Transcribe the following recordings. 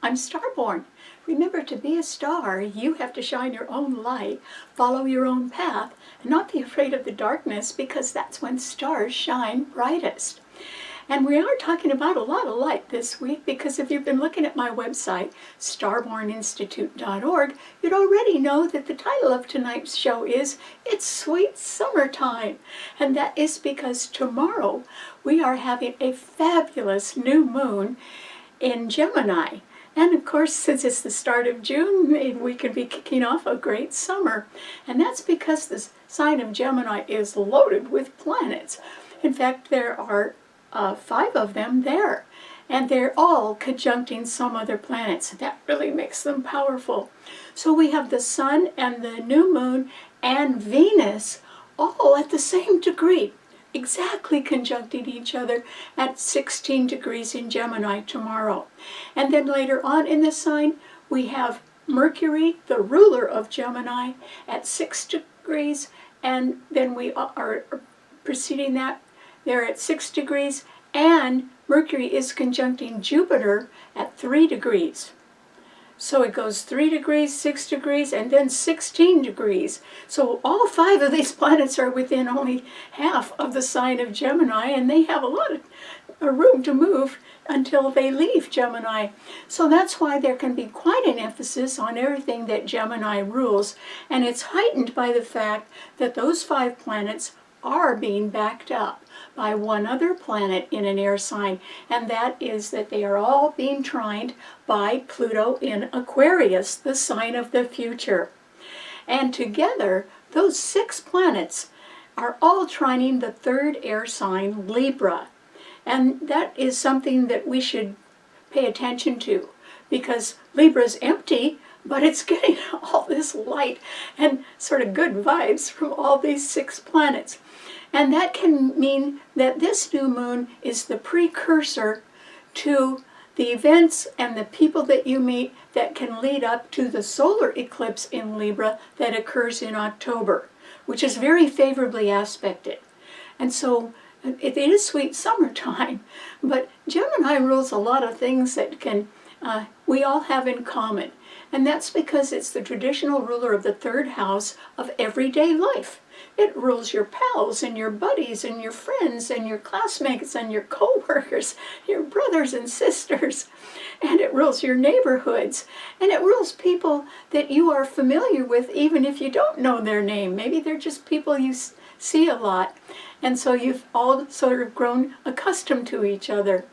I'm Starborn. Remember, to be a star, you have to shine your own light, follow your own path, and not be afraid of the darkness, because that's when stars shine brightest. And we are talking about a lot of light this week, because if you've been looking at my website, starborninstitute.org, you'd already know that the title of tonight's show is It's Sweet Summertime. And that is because tomorrow we are having a fabulous new moon in Gemini. And of course, since it's the start of June, we can be kicking off a great summer. And that's because the sign of Gemini is loaded with planets. In fact, there are 5 of them there, and they're all conjuncting some other planets. That really makes them powerful. So we have the Sun and the new moon and Venus all at the same degree, exactly conjuncting each other at 16 degrees in Gemini tomorrow. And then later on in the sign, we have Mercury, the ruler of Gemini, at 6 degrees, and then we are preceding that. They're at 6 degrees, and Mercury is conjuncting Jupiter at 3 degrees. So it goes 3 degrees, 6 degrees, and then 16 degrees. So all 5 of these planets are within only half of the sign of Gemini, and they have a lot of room to move until they leave Gemini. So that's why there can be quite an emphasis on everything that Gemini rules, and it's heightened by the fact that those 5 planets are being backed up by one other planet in an air sign, and that is that they are all being trined by Pluto in Aquarius, the sign of the future. And together, those 6 planets are all trining the 3rd air sign, Libra. And that is something that we should pay attention to, because Libra's empty, but it's getting all this light and sort of good vibes from all these 6 planets. And that can mean that this new moon is the precursor to the events and the people that you meet that can lead up to the solar eclipse in Libra that occurs in October, which is very favorably aspected. And so it is sweet summertime, but Gemini rules a lot of things that we all have in common. And that's because it's the traditional ruler of the 3rd house of everyday life. It rules your pals and your buddies and your friends and your classmates and your co-workers, your brothers and sisters. And it rules your neighborhoods. And it rules people that you are familiar with, even if you don't know their name. Maybe they're just people you see a lot. And so you've all sort of grown accustomed to each other.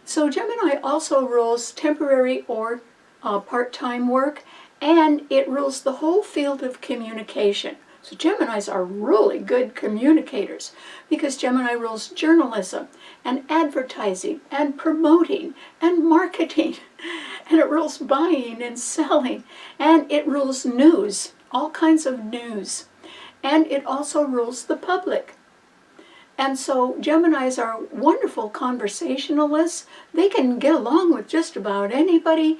So Gemini also rules temporary or part-time work, and it rules the whole field of communication. So Geminis are really good communicators, because Gemini rules journalism and advertising and promoting and marketing, and it rules buying and selling, and it rules news, all kinds of news, and it also rules the public. And so Geminis are wonderful conversationalists. They can get along with just about anybody.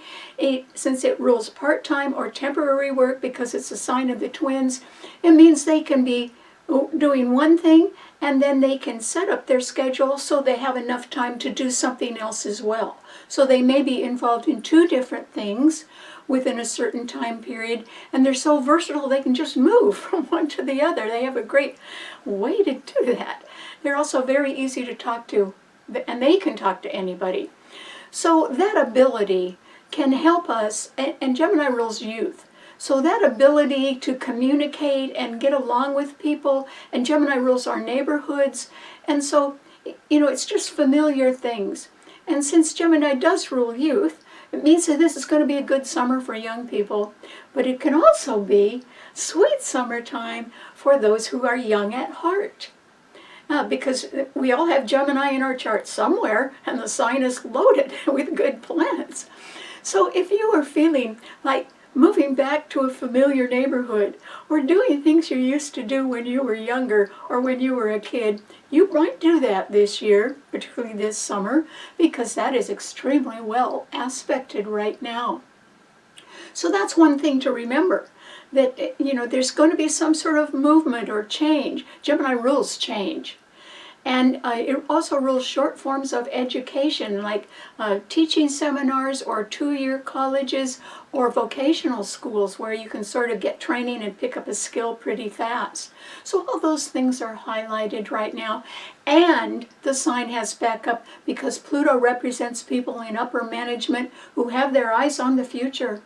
Since it rules part-time or temporary work, because it's a sign of the twins, it means they can be doing one thing, and then they can set up their schedule so they have enough time to do something else as well. So they may be involved in 2 different things within a certain time period, and they're so versatile they can just move from one to the other. They have a great way to do that. They're also very easy to talk to, and they can talk to anybody. So that ability can help us, and Gemini rules youth. So that ability to communicate and get along with people, and Gemini rules our neighborhoods, and so, it's just familiar things. And since Gemini does rule youth, it means that this is going to be a good summer for young people, but it can also be sweet summertime for those who are young at heart. Because we all have Gemini in our chart somewhere, and the sign is loaded with good planets. So if you are feeling like moving back to a familiar neighborhood, or doing things you used to do when you were younger or when you were a kid, you might do that this year, particularly this summer, because that is extremely well aspected right now. So that's one thing to remember, that there's going to be some sort of movement or change. Gemini rules change. And it also rules short forms of education, like teaching seminars or two-year colleges or vocational schools where you can sort of get training and pick up a skill pretty fast. So all those things are highlighted right now. And the sign has backup because Pluto represents people in upper management who have their eyes on the future.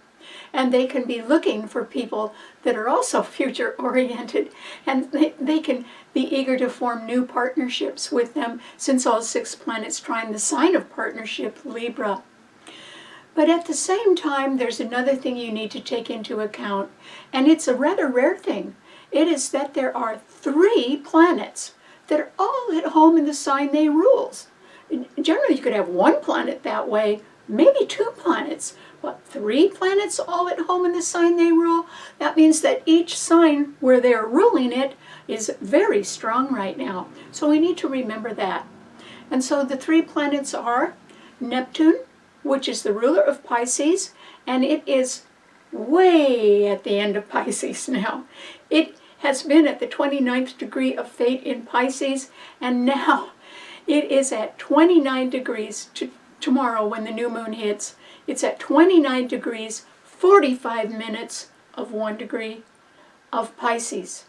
And they can be looking for people that are also future-oriented, and they can be eager to form new partnerships with them, since all 6 planets trine the sign of partnership, Libra. But at the same time, there's another thing you need to take into account, and it's a rather rare thing. It is that there are 3 planets that are all at home in the sign they rule. Generally, you could have 1 planet that way, maybe 2 planets. But 3 planets all at home in the sign they rule? That means that each sign where they're ruling it is very strong right now. So we need to remember that. And so the 3 planets are Neptune, which is the ruler of Pisces, and it is way at the end of Pisces now. It has been at the 29th degree of fate in Pisces, and now it is at 29 degrees tomorrow when the new moon hits. It's at 29 degrees, 45 minutes of 1 degree of Pisces.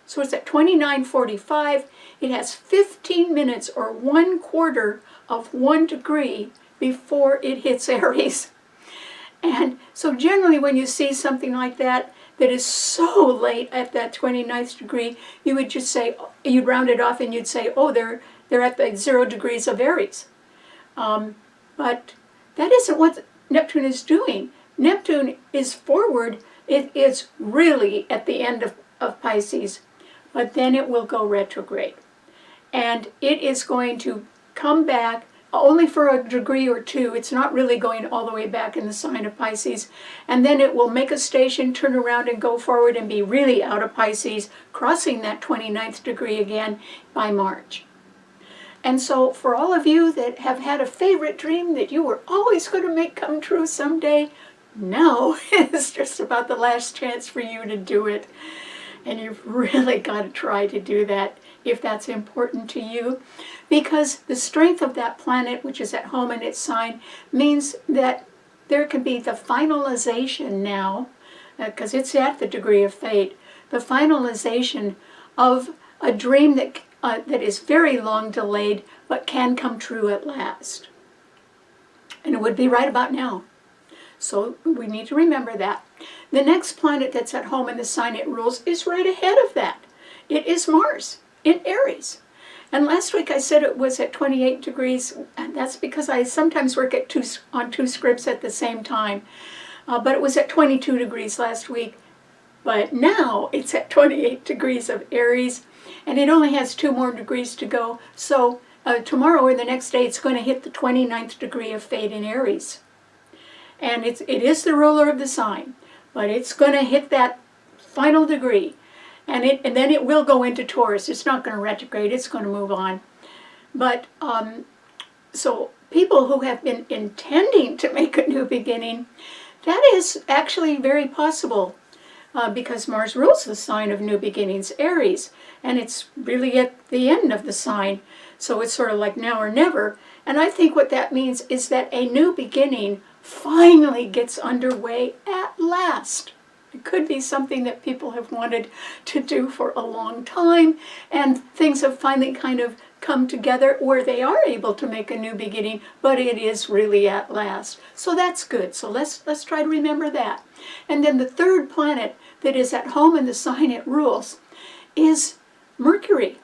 So it's at 29:45. It has 15 minutes or 1/4 of 1 degree before it hits Aries. And so generally when you see something like that is so late at that 29th degree, you would just say, you'd round it off and you'd say, oh, they're at the 0 degrees of Aries. But that isn't what Neptune is doing. Neptune is forward. It is really at the end of Pisces, but then it will go retrograde. And it is going to come back only for a degree or 2. It's not really going all the way back in the sign of Pisces. And then it will make a station, turn around and go forward and be really out of Pisces, crossing that 29th degree again by March. And so for all of you that have had a favorite dream that you were always going to make come true someday, now is just about the last chance for you to do it. And you've really got to try to do that if that's important to you. Because the strength of that planet, which is at home in its sign, means that there can be the finalization now, because it's at the degree of fate, the finalization of a dream that is very long delayed, but can come true at last. And it would be right about now. So we need to remember that. The next planet that's at home in the sign it rules is right ahead of that. It is Mars in Aries. And last week I said it was at 28 degrees, and that's because I sometimes work on 2 scripts at the same time. But it was at 22 degrees last week. But now it's at 28 degrees of Aries, and it only has 2 more degrees to go. So tomorrow or the next day it's going to hit the 29th degree of fate in Aries. And it is the ruler of the sign, but it's going to hit that final degree. And then it will go into Taurus. It's not going to retrograde, it's going to move on. But so people who have been intending to make a new beginning, that is actually very possible. Because Mars rules the sign of new beginnings, Aries, and it's really at the end of the sign, so it's sort of like now or never. And I think what that means is that a new beginning finally gets underway at last. It could be something that people have wanted to do for a long time, and things have finally kind of come together where they are able to make a new beginning, but it is really at last. So that's good. So let's try to remember that. And then the 3rd planet that is at home in the sign it rules is Mercury.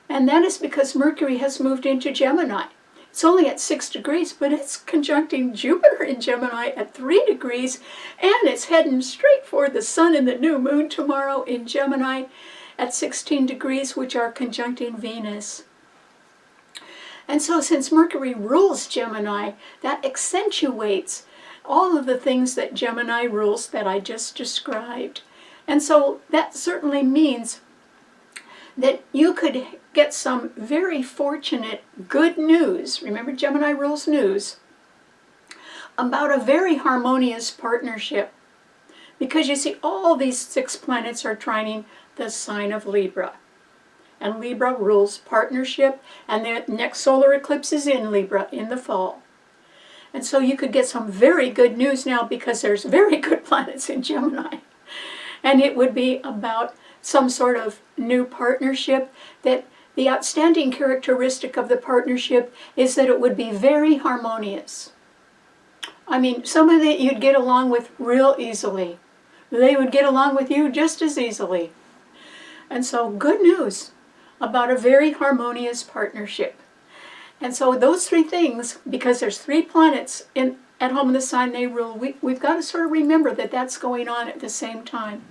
And that is because Mercury has moved into Gemini. It's only at 6 degrees, but it's conjuncting Jupiter in Gemini at 3 degrees, and it's heading straight for the Sun and the new moon tomorrow in Gemini at 16 degrees, which are conjuncting Venus. And so since Mercury rules Gemini, that accentuates all of the things that Gemini rules that I just described. And so that certainly means that you could get some very fortunate good news, remember Gemini rules news, about a very harmonious partnership. Because you see, all these 6 planets are trining the sign of Libra. and Libra rules partnership, and the next solar eclipse is in Libra in the fall. And so you could get some very good news now because there's very good planets in Gemini. And it would be about some sort of new partnership. That the outstanding characteristic of the partnership is that it would be very harmonious. I mean, somebody that you'd get along with real easily. They would get along with you just as easily. And so good news about a very harmonious partnership. And so those three things, because there's three planets at home in the sign they rule, we've got to sort of remember that that's going on at the same time.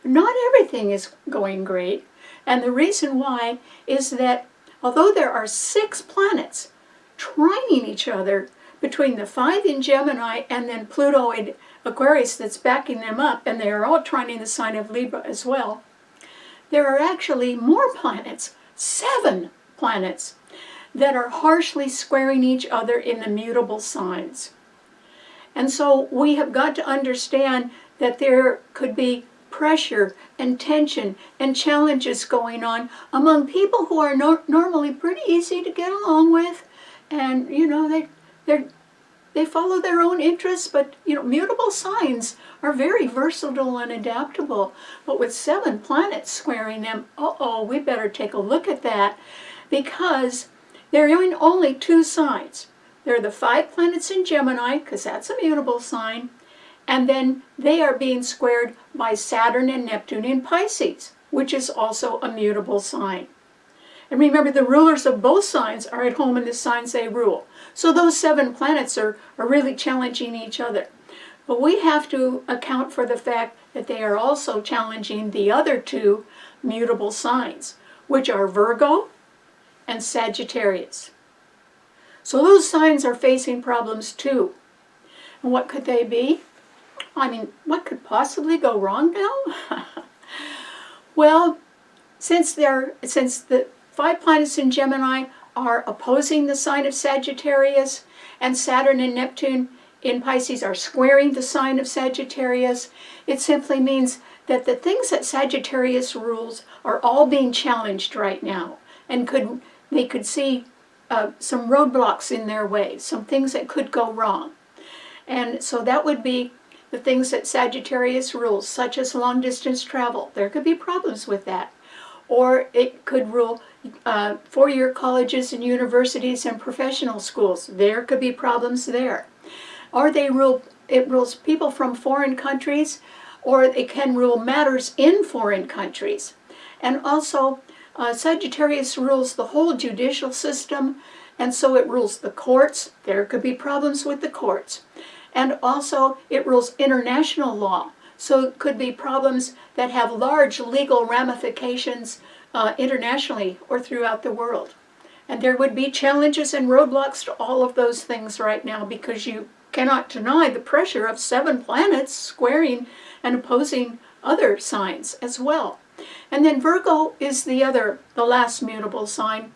Not everything is going great, and the reason why is that although there are 6 planets trining each other between the 5 in Gemini and then Pluto in Aquarius that's backing them up, and they are all trining the sign of Libra as well, there are actually more planets, 7 planets, that are harshly squaring each other in the mutable signs. And so we have got to understand that there could be pressure and tension and challenges going on among people who are normally pretty easy to get along with, and you know they follow their own interests, but you know, mutable signs are very versatile and adaptable. But with 7 planets squaring them, we better take a look at that, because they're in only 2 signs. There are the 5 planets in Gemini, because that's a mutable sign, and then they are being squared by Saturn and Neptune in Pisces, which is also a mutable sign. And remember, the rulers of both signs are at home in the signs they rule. So those 7 planets are really challenging each other. But we have to account for the fact that they are also challenging the other 2 mutable signs, which are Virgo and Sagittarius. So those signs are facing problems too. And what could they be? I mean, what could possibly go wrong now? Well, since the 5 planets in Gemini are opposing the sign of Sagittarius, and Saturn and Neptune in Pisces are squaring the sign of Sagittarius, it simply means that the things that Sagittarius rules are all being challenged right now, and they could see some roadblocks in their way, some things that could go wrong. And so that would be the things that Sagittarius rules, such as long-distance travel. There could be problems with that. Or it could rule 4-year colleges and universities and professional schools. There could be problems there. Or it rules people from foreign countries, or it can rule matters in foreign countries. And also, Sagittarius rules the whole judicial system, and so it rules the courts. There could be problems with the courts. And also, it rules international law. So it could be problems that have large legal ramifications internationally or throughout the world. And there would be challenges and roadblocks to all of those things right now, because you cannot deny the pressure of 7 planets squaring and opposing other signs as well. And then Virgo is the last mutable sign.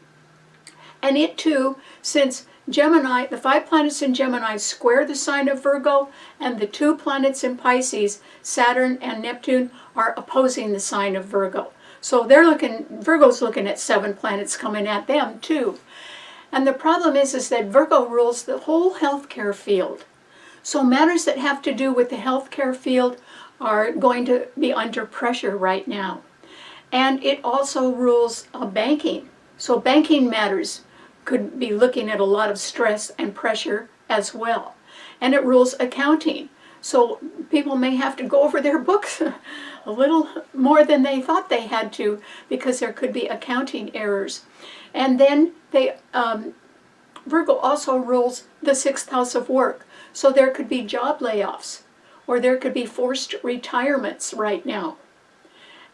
And it too, since Gemini, the 5 planets in Gemini square the sign of Virgo, and the 2 planets in Pisces, Saturn and Neptune, are opposing the sign of Virgo. So Virgo's looking at 7 planets coming at them too. And the problem is that Virgo rules the whole healthcare field. So matters that have to do with the healthcare field are going to be under pressure right now. And it also rules banking. So banking matters could be looking at a lot of stress and pressure as well. And it rules accounting. So people may have to go over their books a little more than they thought they had to, because there could be accounting errors. And then Virgo also rules the 6th house of work. So there could be job layoffs, or there could be forced retirements right now.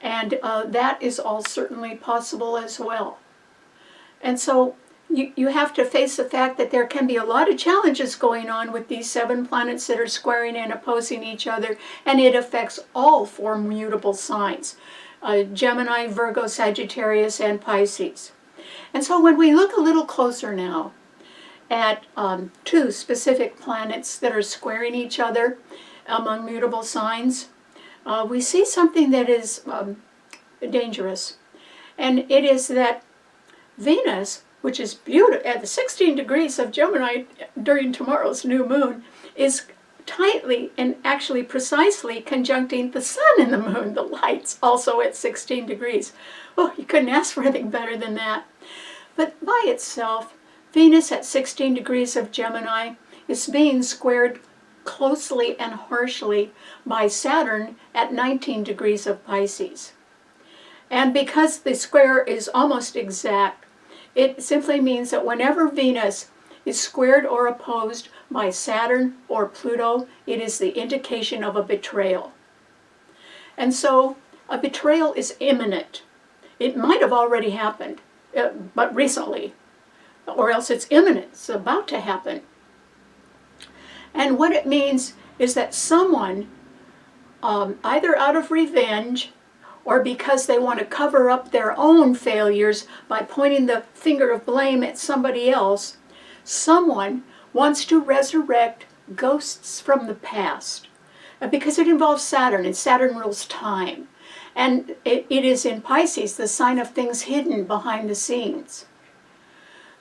And that is all certainly possible as well. And so you have to face the fact that there can be a lot of challenges going on with these 7 planets that are squaring and opposing each other, and it affects all 4 mutable signs, Gemini, Virgo, Sagittarius, and Pisces. And so when we look a little closer now at 2 specific planets that are squaring each other among mutable signs, we see something that is dangerous. And it is that Venus, which is beautiful at the 16 degrees of Gemini during tomorrow's new moon, is tightly and actually precisely conjuncting the sun and the moon, the lights, also at 16 degrees. Oh, you couldn't ask for anything better than that. But by itself, Venus at 16 degrees of Gemini is being squared closely and harshly by Saturn at 19 degrees of Pisces. And because the square is almost exact, it simply means that whenever Venus is squared or opposed by Saturn or Pluto, it is the indication of a betrayal. And so a betrayal is imminent. It might have already happened, but recently, or else it's imminent, it's about to happen. And what it means is that someone, either out of revenge or because they want to cover up their own failures by pointing the finger of blame at somebody else, someone wants to resurrect ghosts from the past. Because it involves Saturn, and Saturn rules time. And it is in Pisces, the sign of things hidden behind the scenes.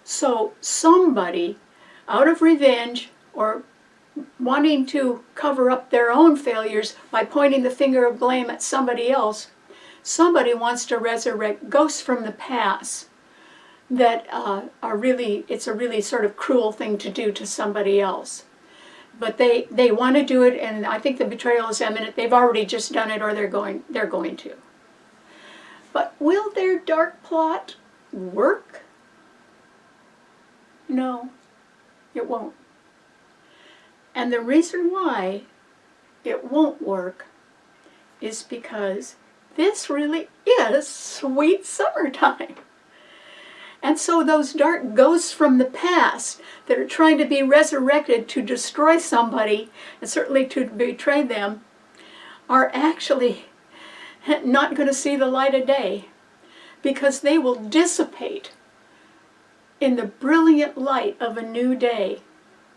So somebody, out of revenge or wanting to cover up their own failures by pointing the finger of blame at somebody else, somebody wants to resurrect ghosts from the past that it's a really sort of cruel thing to do to somebody else. But they want to do it, and I think the betrayal is imminent. They've already just done it, or they're going to. But will their dark plot work? No, it won't. And the reason why it won't work is because this really is sweet summertime. And so those dark ghosts from the past that are trying to be resurrected to destroy somebody, and certainly to betray them, are actually not going to see the light of day, because they will dissipate in the brilliant light of a new day,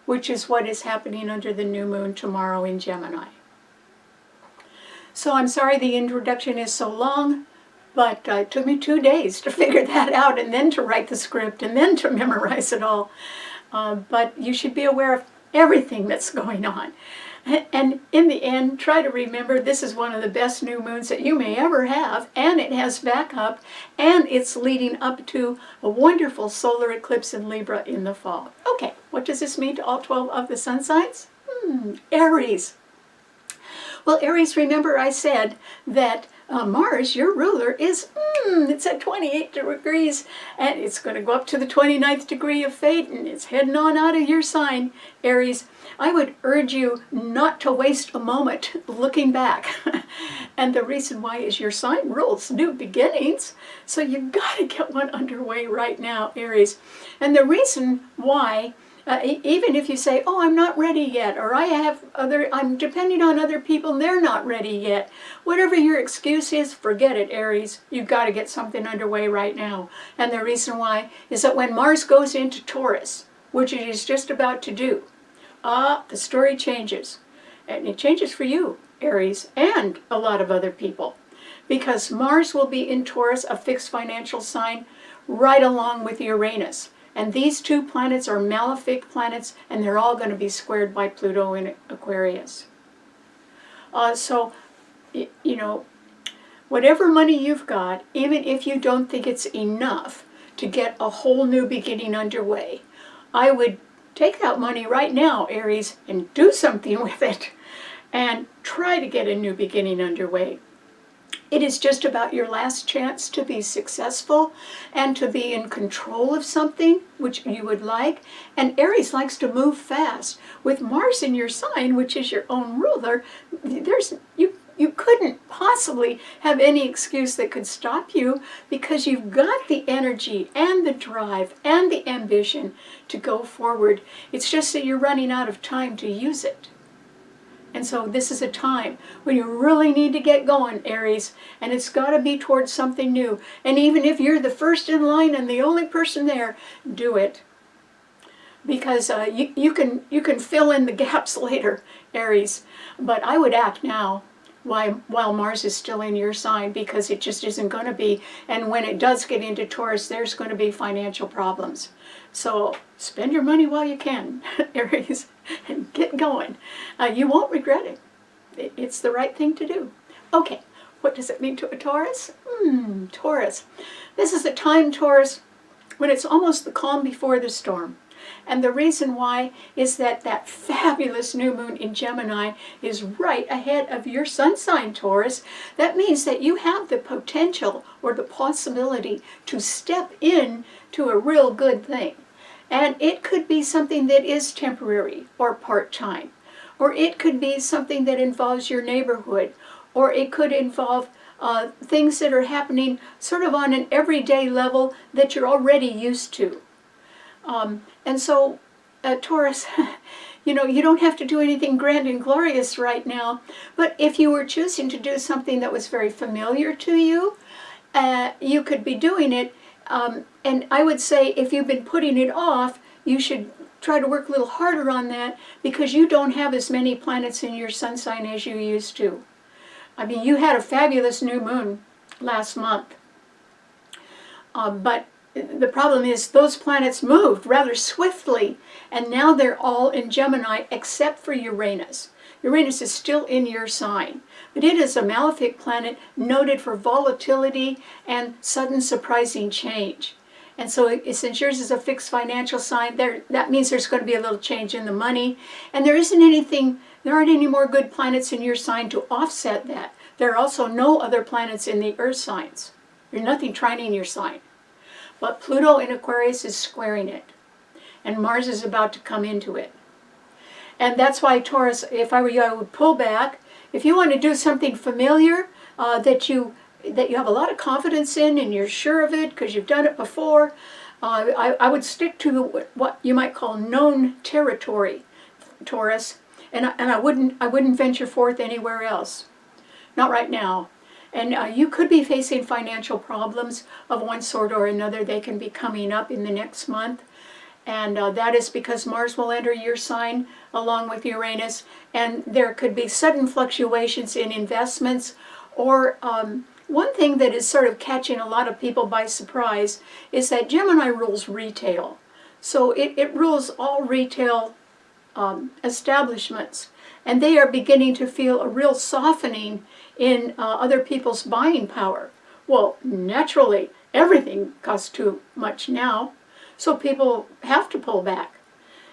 which is what is happening under the new moon tomorrow in Gemini. So I'm sorry the introduction is so long, but it took me 2 days to figure that out, and then to write the script, and then to memorize it all. But you should be aware of everything that's going on. And in the end, try to remember this is one of the best new moons that you may ever have, and it has backup, and it's leading up to a wonderful solar eclipse in Libra in the fall. Okay, what does this mean to all 12 of the sun signs? Aries. Well, Aries, remember I said that Mars, your ruler, is, it's at 28 degrees, and it's going to go up to the 29th degree of fate, and it's heading on out of your sign, Aries. I would urge you not to waste a moment looking back. And the reason why is your sign rules new beginnings, so you've got to get one underway right now, Aries. And the reason why, even if you say, oh, I'm not ready yet, or I'm depending on other people and they're not ready yet, whatever your excuse is, forget it, Aries. You've got to get something underway right now. And the reason why is that when Mars goes into Taurus, which it is just about to do, the story changes. And it changes for you, Aries, and a lot of other people. Because Mars will be in Taurus, a fixed financial sign, right along with Uranus. And these two planets are malefic planets, and they're all going to be squared by Pluto in Aquarius. So, you know, whatever money you've got, even if you don't think it's enough to get a whole new beginning underway, I would take that money right now, Aries, and do something with it, and try to get a new beginning underway. It is just about your last chance to be successful and to be in control of something which you would like. And Aries likes to move fast. With Mars in your sign, which is your own ruler, you couldn't possibly have any excuse that could stop you, because you've got the energy and the drive and the ambition to go forward. It's just that you're running out of time to use it. And so this is a time when you really need to get going, Aries, and it's got to be towards something new. And even if you're the first in line and the only person there, do it. Because you can fill in the gaps later, Aries. But I would act now. while Mars is still in your sign, because it just isn't going to be. And when it does get into Taurus, there's going to be financial problems. So spend your money while you can, Aries, and get going. You won't regret it. It's the right thing to do. Okay, what does it mean to a Taurus? Taurus. This is a time, Taurus, when it's almost the calm before the storm. And the reason why is that that fabulous new moon in Gemini is right ahead of your sun sign, Taurus. That means that you have the potential or the possibility to step in to a real good thing. And it could be something that is temporary or part-time. Or it could be something that involves your neighborhood. Or it could involve things that are happening sort of on an everyday level that you're already used to. And so, Taurus, you don't have to do anything grand and glorious right now, but if you were choosing to do something that was very familiar to you, you could be doing it, and I would say if you've been putting it off, you should try to work a little harder on that, because you don't have as many planets in your sun sign as you used to. I mean, you had a fabulous new moon last month, but the problem is those planets moved rather swiftly, and now they're all in Gemini except for Uranus. Uranus is still in your sign, but it is a malefic planet noted for volatility and sudden surprising change. And so since yours is a fixed financial sign, that means there's going to be a little change in the money, and there aren't any more good planets in your sign to offset that. There are also no other planets in the earth signs. There's nothing trining your sign. But Pluto in Aquarius is squaring it, and Mars is about to come into it. And that's why, Taurus, if I were you, I would pull back. If you want to do something familiar that you have a lot of confidence in and you're sure of it because you've done it before, I would stick to what you might call known territory, Taurus, and I wouldn't venture forth anywhere else. Not right now. And you could be facing financial problems of one sort or another. They can be coming up in the next month. And that is because Mars will enter your sign along with Uranus. And there could be sudden fluctuations in investments. Or one thing that is sort of catching a lot of people by surprise is that Gemini rules retail. So it rules all retail establishments. And they are beginning to feel a real softening in other people's buying power. Well, naturally, everything costs too much now, so people have to pull back.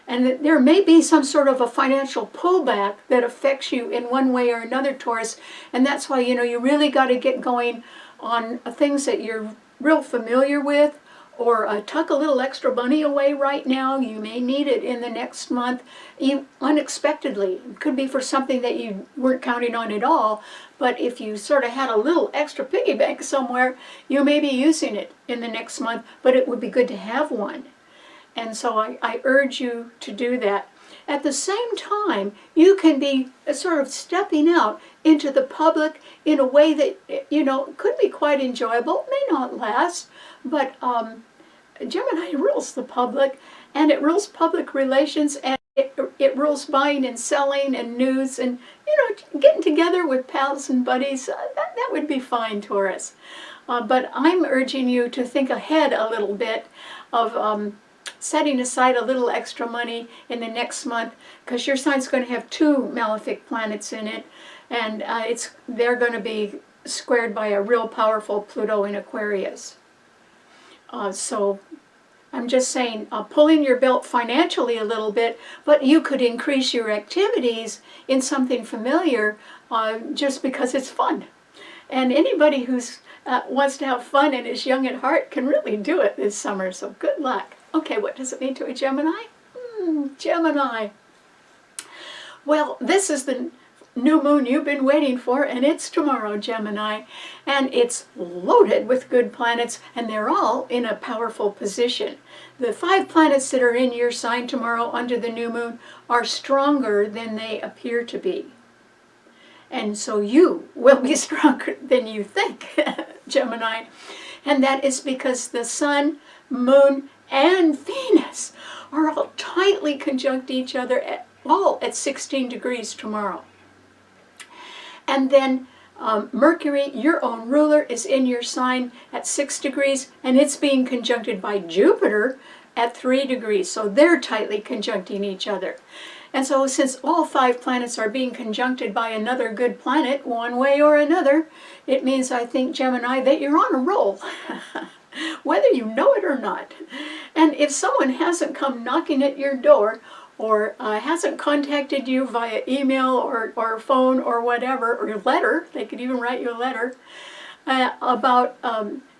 And there may be some sort of a financial pullback that affects you in one way or another, Taurus, and that's why, you really got to get going on things that you're real familiar with, or tuck a little extra money away right now. You may need it in the next month, unexpectedly. It could be for something that you weren't counting on at all, but if you sort of had a little extra piggy bank somewhere, you may be using it in the next month, but it would be good to have one. And so I urge you to do that. At the same time, you can be sort of stepping out into the public in a way that, could be quite enjoyable, may not last, but Gemini rules the public, and it rules public relations, and it rules buying and selling and news, and getting together with pals and buddies. That would be fine, Taurus. But I'm urging you to think ahead a little bit of setting aside a little extra money in the next month, because your sign's going to have 2 malefic planets in it, and they're going to be squared by a real powerful Pluto in Aquarius. So I'm just saying, pulling your belt financially a little bit, but you could increase your activities in something familiar just because it's fun. And anybody who's wants to have fun and is young at heart can really do it this summer, so good luck. Okay, what does it mean to a Gemini? Gemini. Well, this is the new moon you've been waiting for, and it's tomorrow, Gemini, and it's loaded with good planets, and they're all in a powerful position. The 5 planets that are in your sign tomorrow under the new moon are stronger than they appear to be, and so you will be stronger than you think, Gemini, and that is because the Sun, Moon, and Venus are all tightly conjunct each other all at 16 degrees tomorrow. And then Mercury, your own ruler, is in your sign at 6 degrees, and it's being conjuncted by Jupiter at 3 degrees. So they're tightly conjuncting each other. And so since all 5 planets are being conjuncted by another good planet, one way or another, it means, I think, Gemini, that you're on a roll, whether you know it or not. And if someone hasn't come knocking at your door, or hasn't contacted you via email or phone or whatever, or your letter, they could even write you a letter, about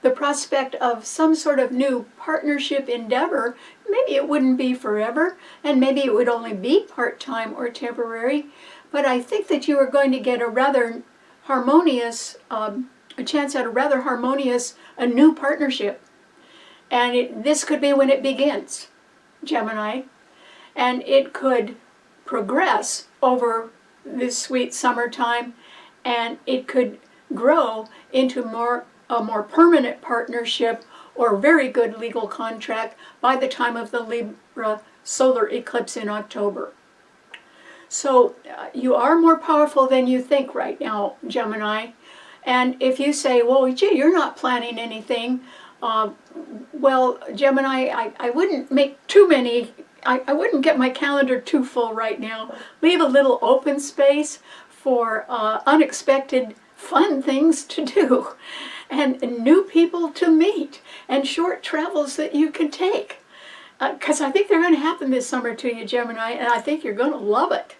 the prospect of some sort of new partnership endeavor, maybe it wouldn't be forever, and maybe it would only be part-time or temporary, but I think that you are going to get a rather harmonious, a chance at a rather harmonious, a new partnership. And this could be when it begins, Gemini. And it could progress over this sweet summertime, and it could grow into a more permanent partnership or very good legal contract by the time of the Libra solar eclipse in October. So you are more powerful than you think right now, Gemini. And if you say, well, gee, you're not planning anything, well, Gemini, I wouldn't make too many, I wouldn't get my calendar too full right now. Leave a little open space for unexpected fun things to do, and new people to meet, and short travels that you can take. Because I think they're going to happen this summer to you, Gemini, and I think you're going to love it.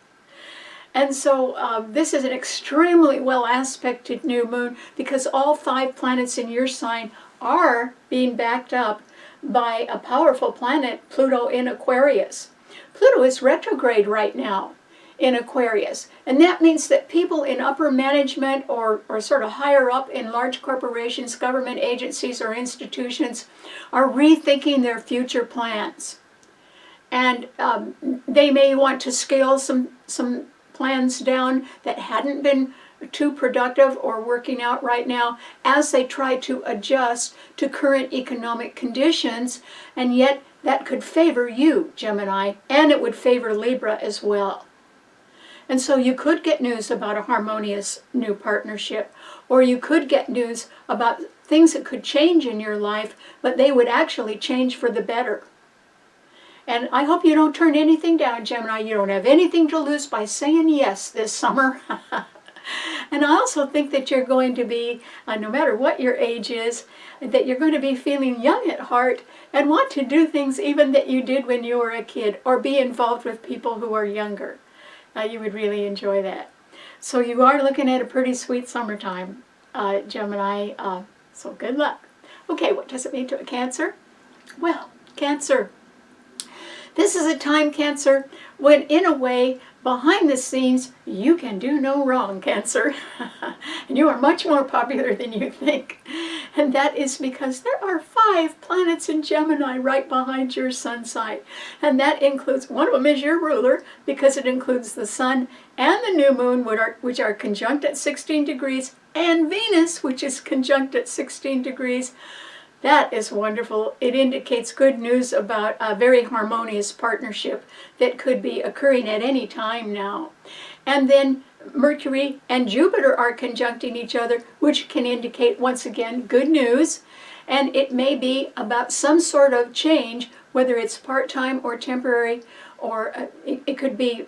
And so this is an extremely well aspected new moon, because all 5 planets in your sign are being backed up by a powerful planet, Pluto in Aquarius. Pluto is retrograde right now in Aquarius, and that means that people in upper management or sort of higher up in large corporations, government agencies, or institutions are rethinking their future plans. And they may want to scale some plans down that hadn't been too productive or working out right now as they try to adjust to current economic conditions, and yet that could favor you, Gemini, and it would favor Libra as well. And so you could get news about a harmonious new partnership, or you could get news about things that could change in your life, but they would actually change for the better. And I hope you don't turn anything down, Gemini. You don't have anything to lose by saying yes this summer. And I also think that you're going to be, no matter what your age is, that you're going to be feeling young at heart and want to do things even that you did when you were a kid, or be involved with people who are younger. You would really enjoy that. So you are looking at a pretty sweet summertime, Gemini, so good luck. Okay, what does it mean to a Cancer? Well, Cancer. This is a time, Cancer, when in a way, behind the scenes, you can do no wrong, Cancer. And you are much more popular than you think. And that is because there are 5 planets in Gemini right behind your sun sign. And that includes, one of them is your ruler, because it includes the sun and the new moon, which are conjunct at 16 degrees, and Venus, which is conjunct at 16 degrees. That is wonderful. It indicates good news about a very harmonious partnership that could be occurring at any time now. And then Mercury and Jupiter are conjuncting each other, which can indicate, once again, good news. And it may be about some sort of change, whether it's part-time or temporary, or it could be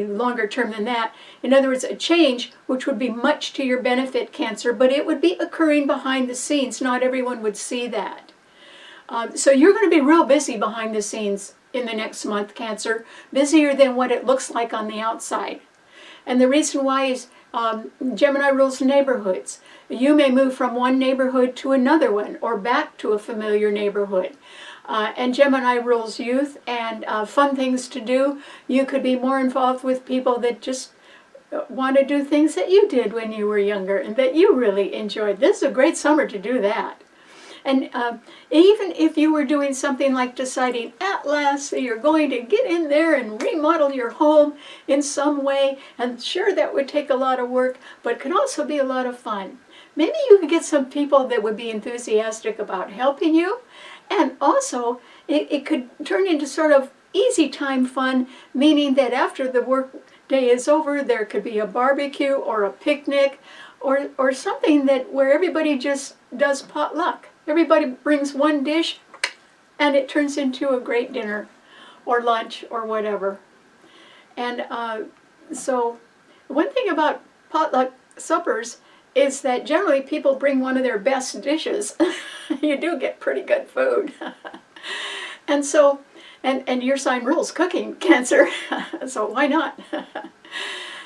longer term than that. In other words, a change which would be much to your benefit, Cancer, but it would be occurring behind the scenes. Not everyone would see that. So you're going to be real busy behind the scenes in the next month, Cancer, busier than what it looks like on the outside. And the reason why is Gemini rules neighborhoods. You may move from one neighborhood to another one, or back to a familiar neighborhood. And Gemini rules youth and fun things to do. You could be more involved with people that just want to do things that you did when you were younger and that you really enjoyed. This is a great summer to do that. And even if you were doing something like deciding at last that you're going to get in there and remodel your home in some way, and sure, that would take a lot of work, but could also be a lot of fun. Maybe you could get some people that would be enthusiastic about helping you. And also, it could turn into sort of easy time fun, meaning that after the work day is over, there could be a barbecue or a picnic or something that where everybody just does potluck. Everybody brings one dish and it turns into a great dinner or lunch or whatever. And so one thing about potluck suppers is that generally people bring one of their best dishes. You do get pretty good food. And so, and your sign rules cooking, Cancer, so why not?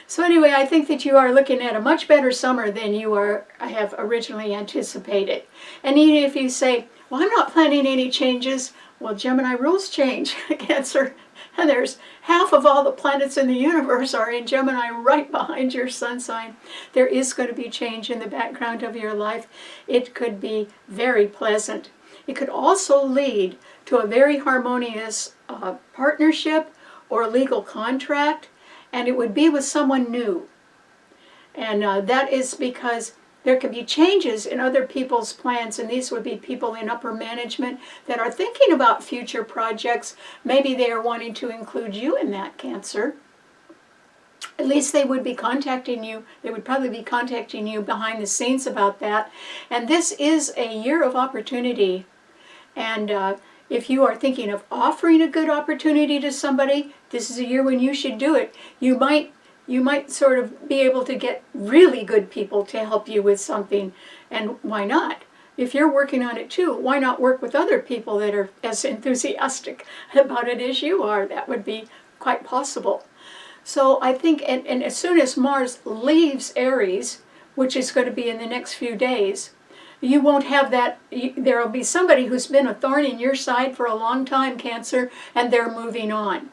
So anyway, I think that you are looking at a much better summer than you have originally anticipated. And even if you say, well, I'm not planning any changes, well, Gemini rules change, Cancer. And there's half of all the planets in the universe are in Gemini right behind your sun sign. There is going to be change in the background of your life. It could be very pleasant. It could also lead to a very harmonious partnership or legal contract, and it would be with someone new. And that is because there could be changes in other people's plans, and these would be people in upper management that are thinking about future projects. Maybe they are wanting to include you in that, Cancer. At least they would be contacting you. They would probably be contacting you behind the scenes about that. And this is a year of opportunity. And if you are thinking of offering a good opportunity to somebody, this is a year when you should do it. You might sort of be able to get really good people to help you with something. And why not? If you're working on it too, why not work with other people that are as enthusiastic about it as you are? That would be quite possible. So I think, and as soon as Mars leaves Aries, which is going to be in the next few days, you won't have that. There will be somebody who's been a thorn in your side for a long time, Cancer, and they're moving on.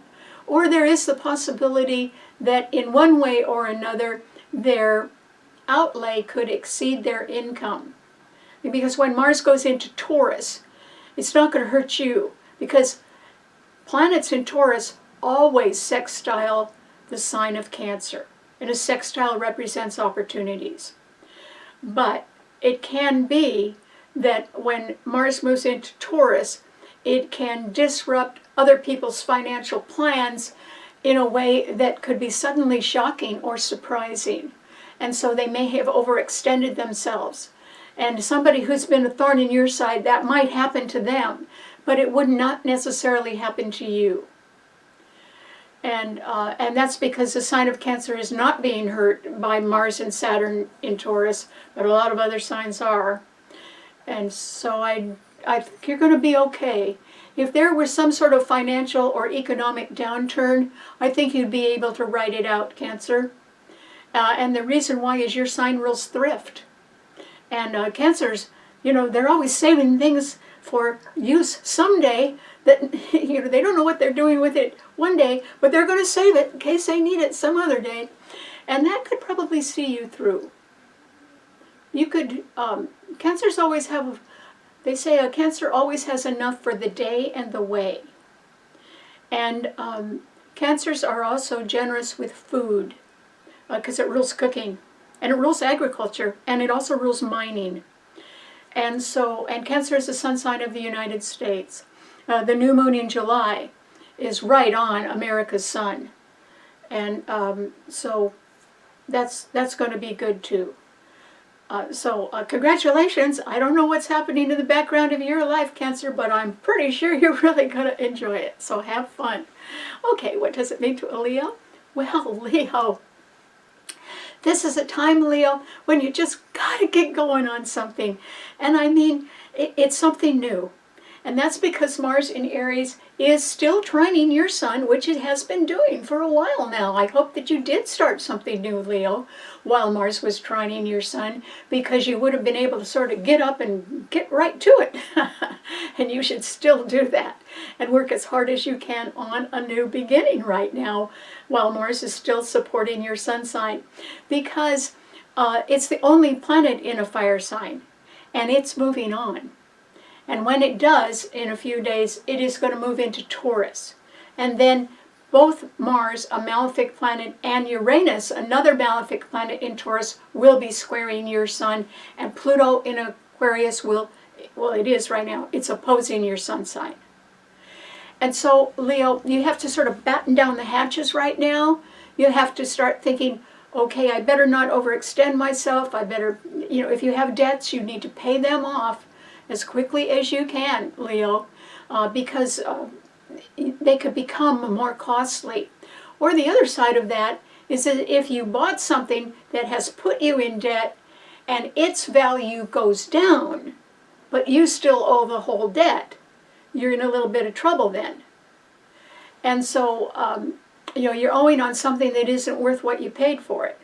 Or there is the possibility that in one way or another, their outlay could exceed their income. Because when Mars goes into Taurus, it's not going to hurt you, because planets in Taurus always sextile the sign of Cancer. And a sextile represents opportunities. But it can be that when Mars moves into Taurus, it can disrupt other people's financial plans in a way that could be suddenly shocking or surprising. And so they may have overextended themselves. And somebody who's been a thorn in your side, that might happen to them, but it would not necessarily happen to you. And that's because the sign of Cancer is not being hurt by Mars and Saturn in Taurus, but a lot of other signs are. And so I think you're going to be okay. If there was some sort of financial or economic downturn, I think you'd be able to ride it out, Cancer. And the reason why is your sign rules thrift. And Cancers, they're always saving things for use someday that, they don't know what they're doing with it one day, but they're going to save it in case they need it some other day. And that could probably see you through. You could, Cancers always have, they say a Cancer always has enough for the day and the way. And Cancers are also generous with food because it rules cooking, and it rules agriculture, and it also rules mining. And Cancer is the sun sign of the United States. The new moon in July is right on America's sun. And so that's going to be good too. So congratulations. I don't know what's happening in the background of your life, Cancer, but I'm pretty sure you're really going to enjoy it. So have fun. Okay, what does it mean to a Leo? Well, Leo, this is a time, Leo, when you just got to get going on something. And I mean, it's something new. And that's because Mars in Aries is still trining your sun, which it has been doing for a while now. I hope that you did start something new, Leo, while Mars was trining your sun, because you would have been able to sort of get up and get right to it. And you should still do that and work as hard as you can on a new beginning right now while Mars is still supporting your sun sign, because it's the only planet in a fire sign, and it's moving on. And when it does, in a few days, it is going to move into Taurus. And then both Mars, a malefic planet, and Uranus, another malefic planet in Taurus, will be squaring your sun. And Pluto in Aquarius well, it is right now, it's opposing your sun sign. And so, Leo, you have to sort of batten down the hatches right now. you have to start thinking, okay, I better not overextend myself. I better, if you have debts, you need to pay them off as quickly as you can, Leo, because they could become more costly. Or the other side of that is that if you bought something that has put you in debt and its value goes down, but you still owe the whole debt, you're in a little bit of trouble then. And so, you're owing on something that isn't worth what you paid for it.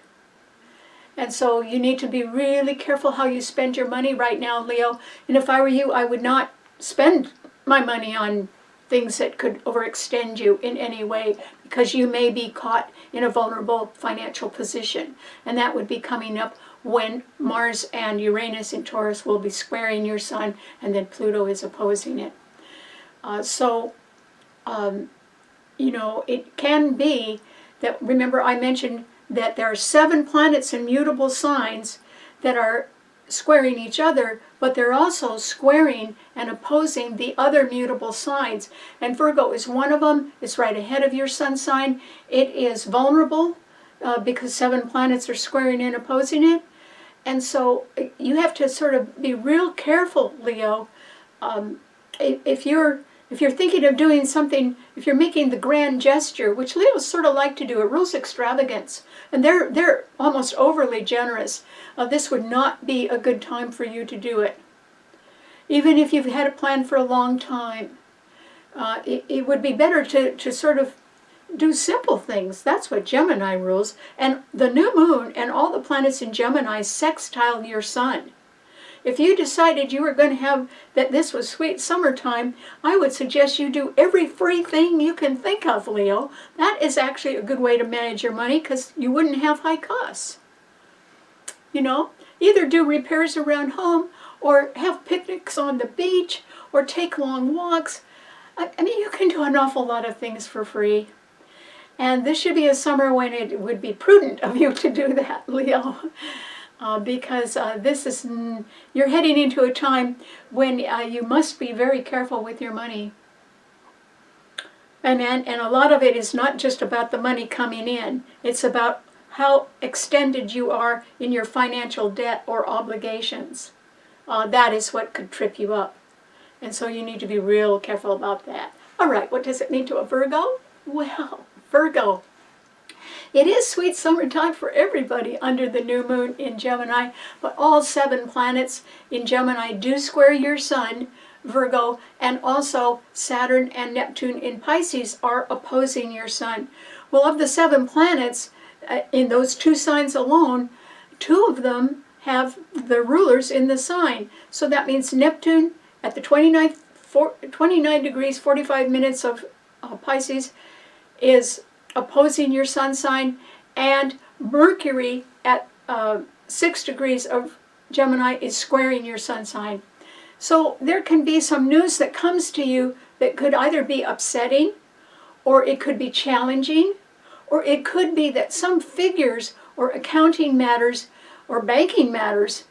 And so you need to be really careful how you spend your money right now, Leo. And if I were you, I would not spend my money on things that could overextend you in any way, because you may be caught in a vulnerable financial position. And that would be coming up when Mars and Uranus in Taurus will be squaring your sun, and then Pluto is opposing it. It can be that, remember I mentioned that there are 7 planets in mutable signs that are squaring each other, but they're also squaring and opposing the other mutable signs. And Virgo is one of them. It's right ahead of your sun sign. It is vulnerable because 7 planets are squaring and opposing it. And so you have to sort of be real careful, Leo. If you're thinking of doing something, if you're making the grand gesture, which Leos sort of like to do, it rules extravagance, and they're almost overly generous, this would not be a good time for you to do it. Even if you've had a plan for a long time, it would be better to sort of do simple things. That's what Gemini rules. And the new moon and all the planets in Gemini sextile your sun. If you decided you were going to have, that this was sweet summertime, I would suggest you do every free thing you can think of, Leo. That is actually a good way to manage your money, because you wouldn't have high costs. Either do repairs around home, or have picnics on the beach, or take long walks. I mean, you can do an awful lot of things for free. And this should be a summer when it would be prudent of you to do that, Leo. Because you're heading into a time when you must be very careful with your money. And a lot of it is not just about the money coming in. It's about how extended you are in your financial debt or obligations. That is what could trip you up. And so you need to be real careful about that. All right, what does it mean to a Virgo? Well, Virgo, it is sweet summertime for everybody under the new moon in Gemini, but all 7 planets in Gemini do square your sun, Virgo, and also Saturn and Neptune in Pisces are opposing your sun. Well, of the 7 planets, in those 2 signs alone, 2 of them have the rulers in the sign. So that means Neptune at the 29 degrees 45 minutes of Pisces is opposing your sun sign, and Mercury at 6 degrees of Gemini is squaring your sun sign. So there can be some news that comes to you that could either be upsetting, or it could be challenging, or it could be that some figures or accounting matters or banking matters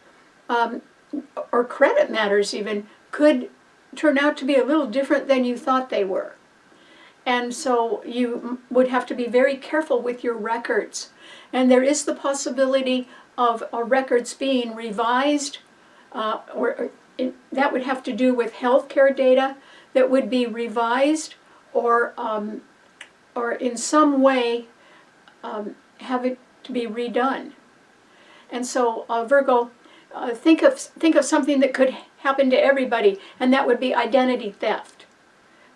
or credit matters even could turn out to be a little different than you thought they were. And so you would have to be very careful with your records. And there is the possibility of records being revised, that would have to do with healthcare data that would be revised, or in some way have it to be redone. And so Virgo, think of something that could happen to everybody, and that would be identity theft.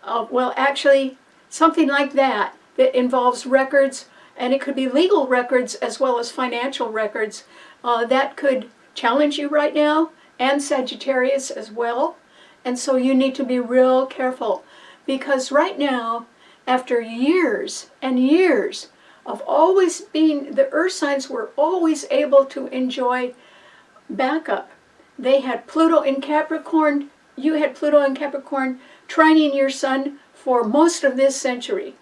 Well, actually, something like that involves records, and it could be legal records as well as financial records, that could challenge you right now, and Sagittarius as well. And so you need to be real careful, because right now, after years and years of always being, the earth signs were always able to enjoy backup. They had Pluto in Capricorn, you had Pluto in Capricorn trining your sun for most of this century.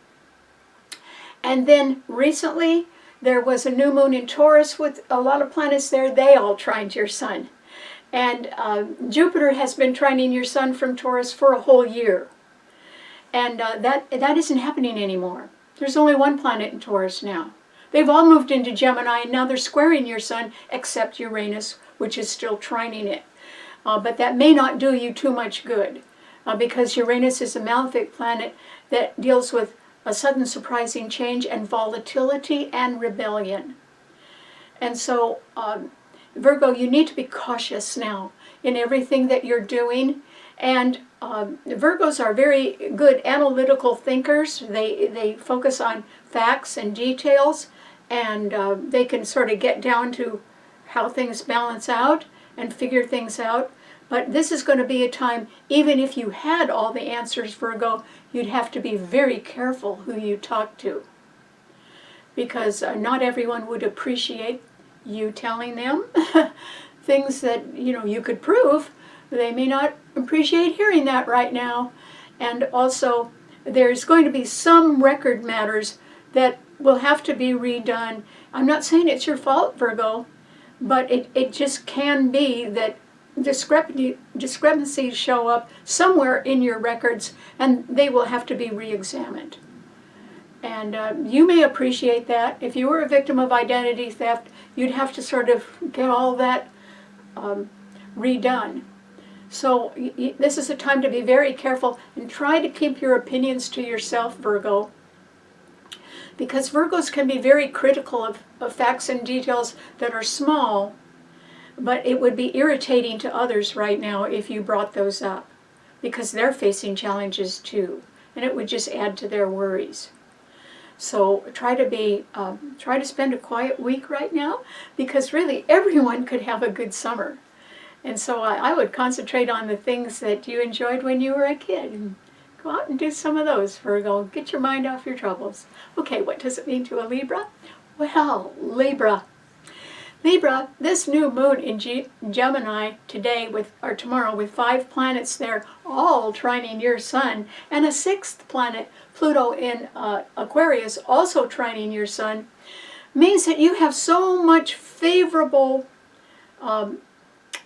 And then recently there was a new moon in Taurus with a lot of planets there. They all trined your sun. And Jupiter has been trining your sun from Taurus for a whole year. And that isn't happening anymore. There's only one planet in Taurus now. They've all moved into Gemini, and now they're squaring your sun, except Uranus, which is still trining it. But that may not do you too much good, because Uranus is a malefic planet that deals with a sudden surprising change and volatility and rebellion. And so, Virgo, you need to be cautious now in everything that you're doing. And Virgos are very good analytical thinkers. They focus on facts and details, and they can sort of get down to how things balance out and figure things out. But this is going to be a time, even if you had all the answers, Virgo, you'd have to be very careful who you talk to, because not everyone would appreciate you telling them things that you could prove. They may not appreciate hearing that right now. And also, there's going to be some record matters that will have to be redone. I'm not saying it's your fault, Virgo, but it just can be that discrepancies show up somewhere in your records, and they will have to be re-examined. And you may appreciate that. If you were a victim of identity theft, you'd have to sort of get all that redone. So this is a time to be very careful and try to keep your opinions to yourself, Virgo, because Virgos can be very critical of facts and details that are small, but it would be irritating to others right now if you brought those up, because they're facing challenges too, and it would just add to their worries. So try to spend a quiet week right now, because really everyone could have a good summer. And so I would concentrate on the things that you enjoyed when you were a kid, and go out and do some of those, Virgo. Get your mind off your troubles. Okay, what does it mean to a Libra? Well, Libra, this new moon in Gemini today or tomorrow, with 5 planets there, all trining your sun, and a 6th planet, Pluto in Aquarius, also trining your sun, means that you have so much favorable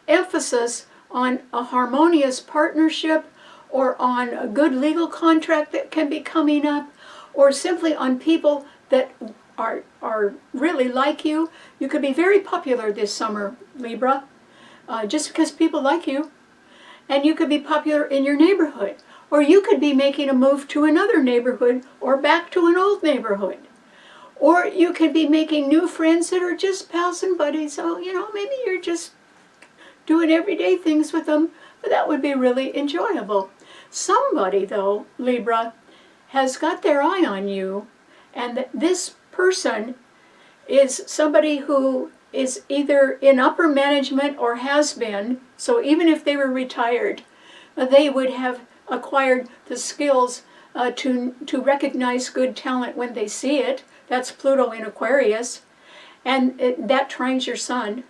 emphasis on a harmonious partnership, or on a good legal contract that can be coming up, or simply on people that are really like you. You could be very popular this summer, Libra, just because people like you. And you could be popular in your neighborhood, or you could be making a move to another neighborhood or back to an old neighborhood. Or you could be making new friends that are just pals and buddies. So, maybe you're just doing everyday things with them, but that would be really enjoyable. Somebody, though, Libra, has got their eye on you, and this person is somebody who is either in upper management or has been. So even if they were retired, they would have acquired the skills to recognize good talent when they see it. That's Pluto in Aquarius, and that trines your sun.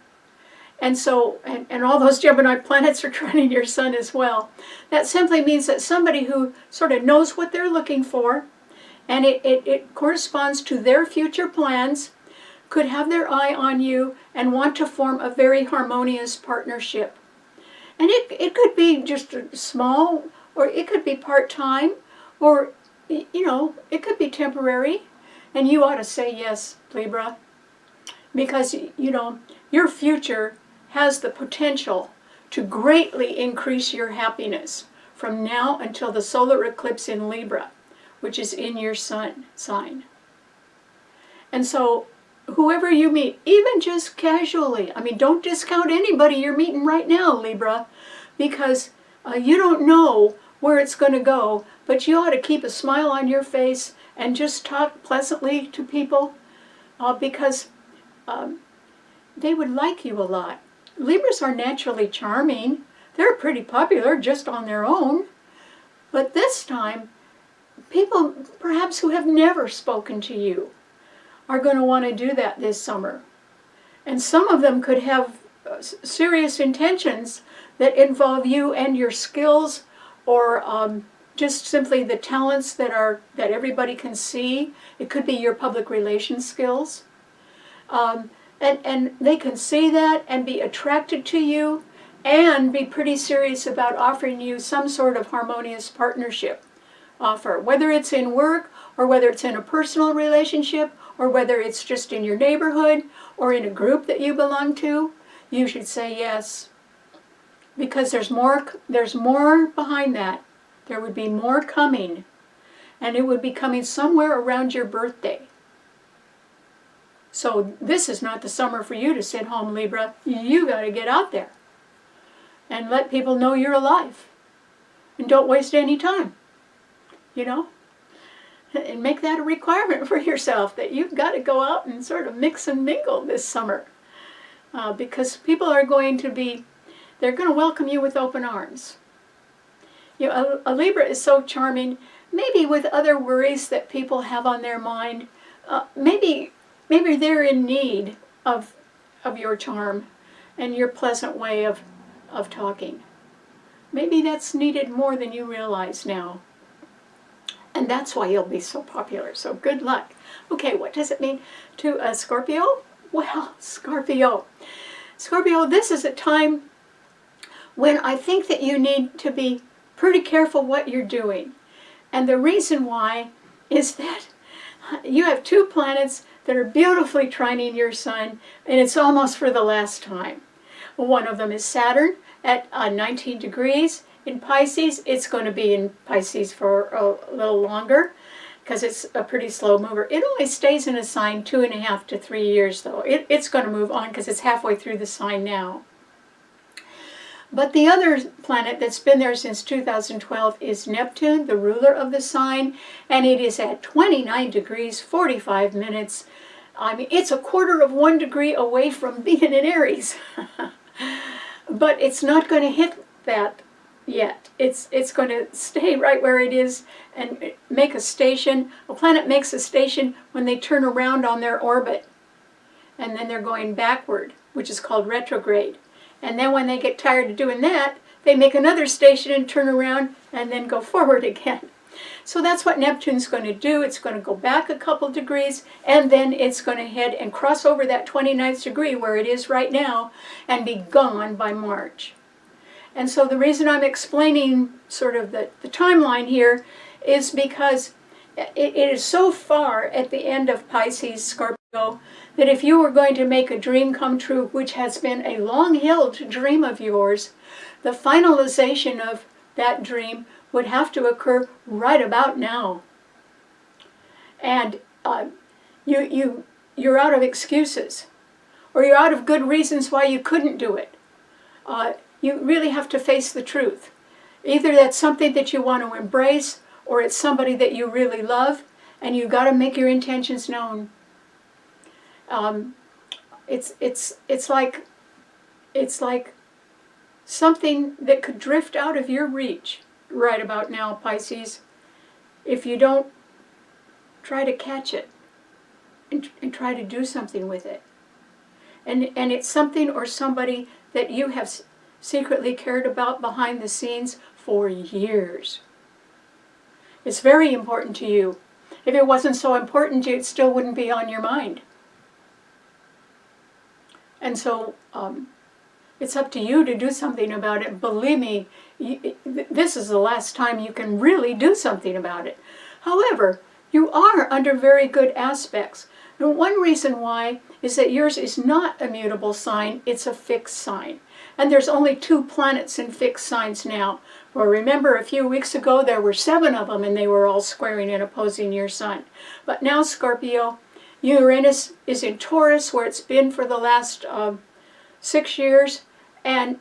And so, and all those Gemini planets are trining your sun as well. That simply means that somebody who sort of knows what they're looking for, and it corresponds to their future plans, could have their eye on you and want to form a very harmonious partnership. And it could be just small, or it could be part-time, or, it could be temporary. And you ought to say yes, Libra, because, your future has the potential to greatly increase your happiness from now until the solar eclipse in Libra, which is in your sun sign. And so whoever you meet, even just casually, don't discount anybody you're meeting right now, Libra, because you don't know where it's going to go, but you ought to keep a smile on your face and just talk pleasantly to people, because they would like you a lot. Libras are naturally charming. They're pretty popular just on their own. But this time, people perhaps who have never spoken to you are going to want to do that this summer. And some of them could have serious intentions that involve you and your skills, or just simply the talents that everybody can see. It could be your public relations skills. And they can see that and be attracted to you and be pretty serious about offering you some sort of harmonious partnership offer, whether it's in work or whether it's in a personal relationship or whether it's just in your neighborhood or in a group that you belong to, you should say yes. Because there's more behind that. There would be more coming. And it would be coming somewhere around your birthday. So this is not the summer for you to sit home, Libra. You got to get out there and let people know you're alive. And don't waste any time, you know. And make that a requirement for yourself, that you've got to go out and sort of mix and mingle this summer. Because people are going to they're going to welcome you with open arms. You know, a Libra is so charming, maybe with other worries that people have on their mind. Maybe they're in need of your charm and your pleasant way of talking. Maybe that's needed more than you realize now. And that's why you'll be so popular. So good luck. Okay, what does it mean to a Scorpio? Well, Scorpio, this is a time when I think that you need to be pretty careful what you're doing. And the reason why is that you have two planets that are beautifully trining your sun, and it's almost for the last time. One of them is Saturn at 19 degrees in Pisces. It's going to be in Pisces for a little longer because it's a pretty slow mover. It only stays in a sign 2.5 to 3 years, though. It's going to move on because it's halfway through the sign now. But the other planet that's been there since 2012 is Neptune, the ruler of the sign, and it is at 29 degrees, 45 minutes. I mean, it's 1/4 of 1 degree away from being in Aries. But it's not going to hit that yet. It's going to stay right where it is and make a station. A planet makes a station when they turn around on their orbit. And then they're going backward, which is called retrograde. And then when they get tired of doing that, they make another station and turn around and then go forward again. So that's what Neptune's going to do. It's going to go back a couple degrees, and then it's going to head and cross over that 29th degree where it is right now and be gone by March. And so the reason I'm explaining sort of the timeline here is because it is so far at the end of Pisces, Scorpio, that if you were going to make a dream come true, which has been a long-held dream of yours, the finalization of that dream would have to occur right about now. And you're out of excuses, or you're out of good reasons why you couldn't do it. You really have to face the truth. Either that's something that you want to embrace, or it's somebody that you really love, and you've got to make your intentions known. It's like something that could drift out of your reach right about now, Pisces, if you don't try to catch it and try to do something with it. And it's something or somebody that you have secretly cared about behind the scenes for years. It's very important to you. If it wasn't so important to you, it still wouldn't be on your mind. And so it's up to you to do something about it. Believe me, this is the last time you can really do something about it. However, you are under very good aspects. And one reason why is that yours is not a mutable sign, it's a fixed sign. And there's only 2 planets in fixed signs now. Well, remember a few weeks ago there were 7 of them and they were all squaring and opposing your sun. But now, Scorpio, Uranus is in Taurus, where it's been for the last 6 years, and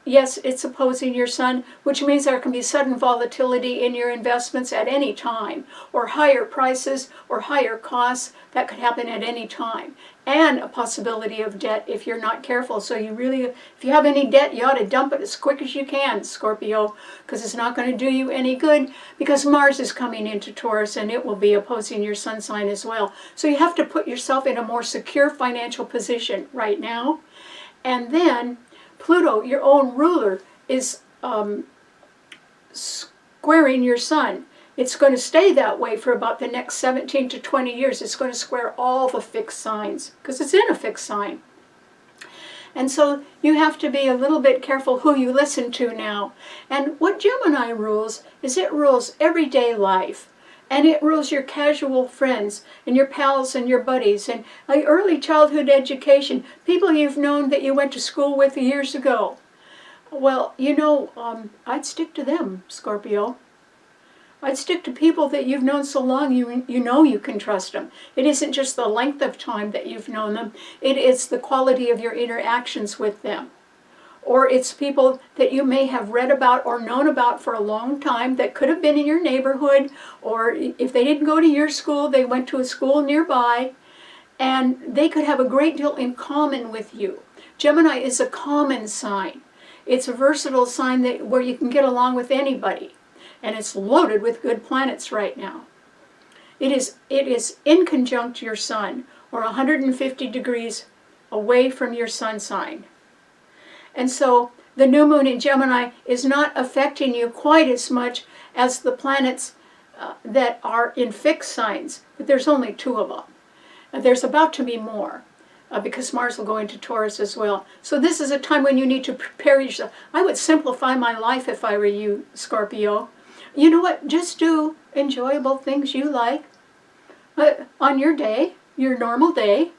yes, it's opposing your sun, which means there can be sudden volatility in your investments at any time, or higher prices or higher costs that could happen at any time, and a possibility of debt if you're not careful. So if you have any debt, you ought to dump it as quick as you can, Scorpio, because it's not going to do you any good, because Mars is coming into Taurus and it will be opposing your sun sign as well. So you have to put yourself in a more secure financial position right now. And then Pluto, your own ruler, is squaring your sun. It's going to stay that way for about the next 17 to 20 years. It's going to square all the fixed signs because it's in a fixed sign. And so you have to be a little bit careful who you listen to now. And what Gemini rules is it rules everyday life. And it rules your casual friends and your pals and your buddies and early childhood education, people you've known that you went to school with years ago. Well, I'd stick to them, Scorpio. I'd stick to people that you've known so long you know you can trust them. It isn't just the length of time that you've known them, it is the quality of your interactions with them. Or it's people that you may have read about or known about for a long time that could have been in your neighborhood, or if they didn't go to your school, they went to a school nearby, and they could have a great deal in common with you. Gemini is a common sign. It's a versatile sign where you can get along with anybody. And it's loaded with good planets right now. It is in conjunct your sun, or 150 degrees away from your sun sign. And so the new moon in Gemini is not affecting you quite as much as the planets that are in fixed signs, but there's only 2 of them. There's about to be more, because Mars will go into Taurus as well. So this is a time when you need to prepare yourself. I would simplify my life if I were you, Scorpio. You know what? Just do enjoyable things you like on your day, your normal day,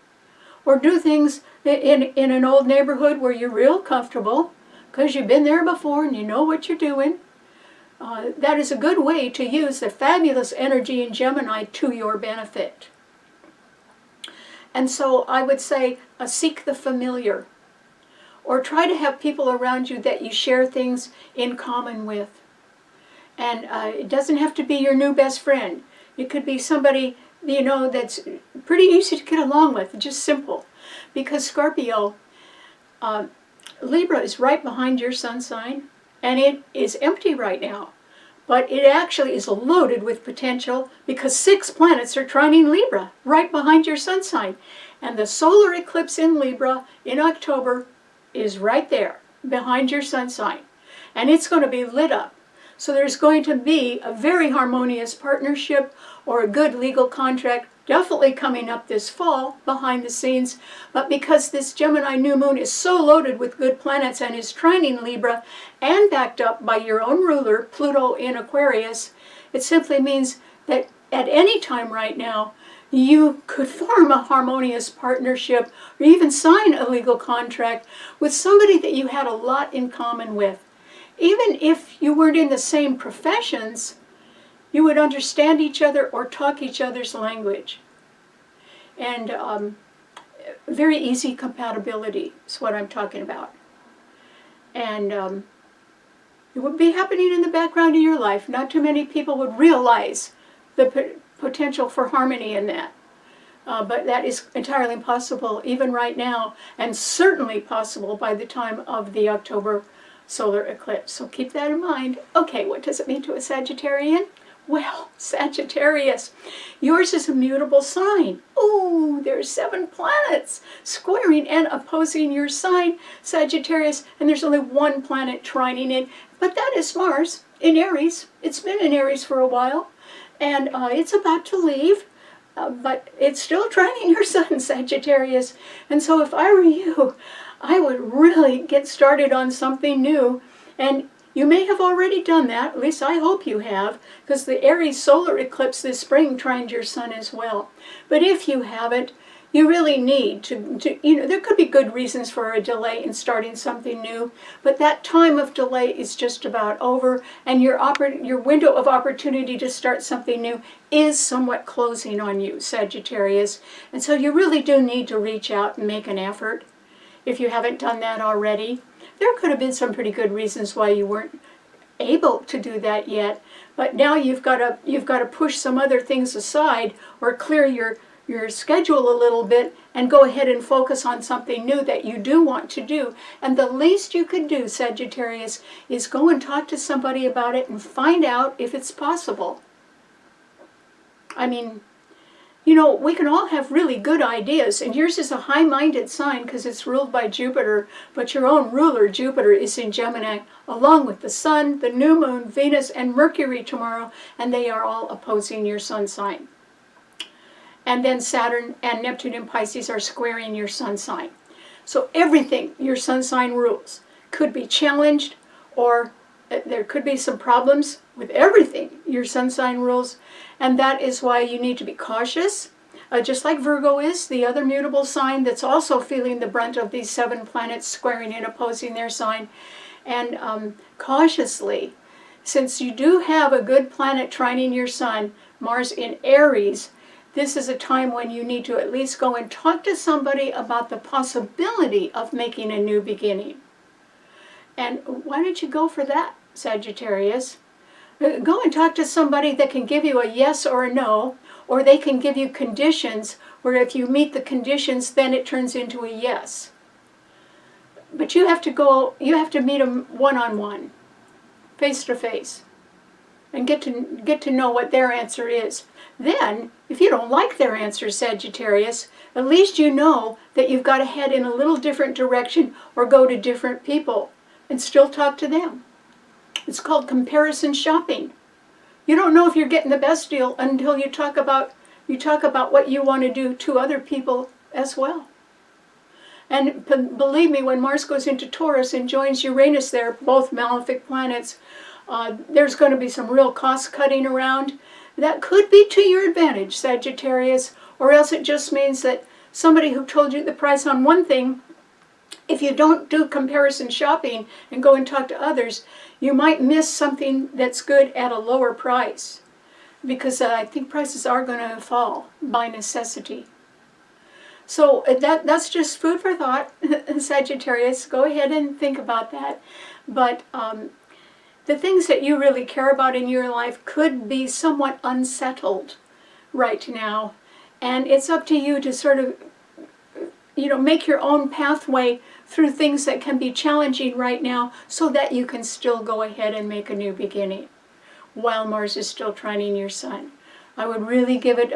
or do things in an old neighborhood where you're real comfortable because you've been there before and you know what you're doing. That is a good way to use the fabulous energy in Gemini to your benefit. And so I would say seek the familiar, or try to have people around you that you share things in common with. And it doesn't have to be your new best friend. It could be somebody, that's pretty easy to get along with, just simple. Because Scorpio, Libra is right behind your sun sign, and it is empty right now. But it actually is loaded with potential because 6 planets are trining Libra right behind your sun sign. And the solar eclipse in Libra in October is right there behind your sun sign. And it's going to be lit up. So there's going to be a very harmonious partnership or a good legal contract definitely coming up this fall behind the scenes. But because this Gemini new moon is so loaded with good planets and is trining Libra and backed up by your own ruler, Pluto in Aquarius, it simply means that at any time right now, you could form a harmonious partnership or even sign a legal contract with somebody that you had a lot in common with. Even if you weren't in the same professions, you would understand each other or talk each other's language. And very easy compatibility is what I'm talking about. And it would be happening in the background of your life. Not too many people would realize the potential for harmony in that. But that is entirely possible even right now, and certainly possible by the time of the October solar eclipse. So keep that in mind. Okay, what does it mean to a Sagittarian? Well, Sagittarius, yours is a mutable sign. Ooh, there's 7 planets squaring and opposing your sign, Sagittarius, and there's only 1 planet trining it. But that is Mars in Aries. It's been in Aries for a while, and it's about to leave. But it's still trining your sun, Sagittarius. And so if I were you, I would really get started on something new. And you may have already done that, at least I hope you have, because the Aries solar eclipse this spring trined your sun as well. But if you haven't, you really need to, there could be good reasons for a delay in starting something new, but that time of delay is just about over, and your window of opportunity to start something new is somewhat closing on you, Sagittarius. And so you really do need to reach out and make an effort if you haven't done that already. There could have been some pretty good reasons why you weren't able to do that yet, but now you've got to push some other things aside or clear your schedule a little bit and go ahead and focus on something new that you do want to do. And the least you could do, Sagittarius, is go and talk to somebody about it and find out if it's possible. I mean, we can all have really good ideas, and yours is a high-minded sign because it's ruled by Jupiter, but your own ruler, Jupiter, is in Gemini, along with the Sun, the new moon, Venus, and Mercury tomorrow, and they are all opposing your sun sign. And then Saturn and Neptune in Pisces are squaring your sun sign. So everything your sun sign rules could be challenged, or there could be some problems with everything your sun sign rules, and that is why you need to be cautious. Just like Virgo is, the other mutable sign that's also feeling the brunt of these 7 planets squaring and opposing their sign. And cautiously, since you do have a good planet trining your sun, Mars in Aries, this is a time when you need to at least go and talk to somebody about the possibility of making a new beginning. And why don't you go for that, Sagittarius? Go and talk to somebody that can give you a yes or a no, or they can give you conditions where if you meet the conditions, then it turns into a yes. But you have to meet them one-on-one, face-to-face, and get to know what their answer is. Then, if you don't like their answer, Sagittarius, at least you know that you've got to head in a little different direction or go to different people and still talk to them. It's called comparison shopping. You don't know if you're getting the best deal until you talk about what you want to do to other people as well. And believe me, when Mars goes into Taurus and joins Uranus there, both malefic planets, there's going to be some real cost cutting around. That could be to your advantage, Sagittarius, or else it just means that somebody who told you the price on one thing, if you don't do comparison shopping and go and talk to others, you might miss something that's good at a lower price, because I think prices are going to fall by necessity. So that's just food for thought, Sagittarius. Go ahead and think about that. But the things that you really care about in your life could be somewhat unsettled right now. And it's up to you to sort of, make your own pathway through things that can be challenging right now so that you can still go ahead and make a new beginning while Mars is still trining your sun. I would really give it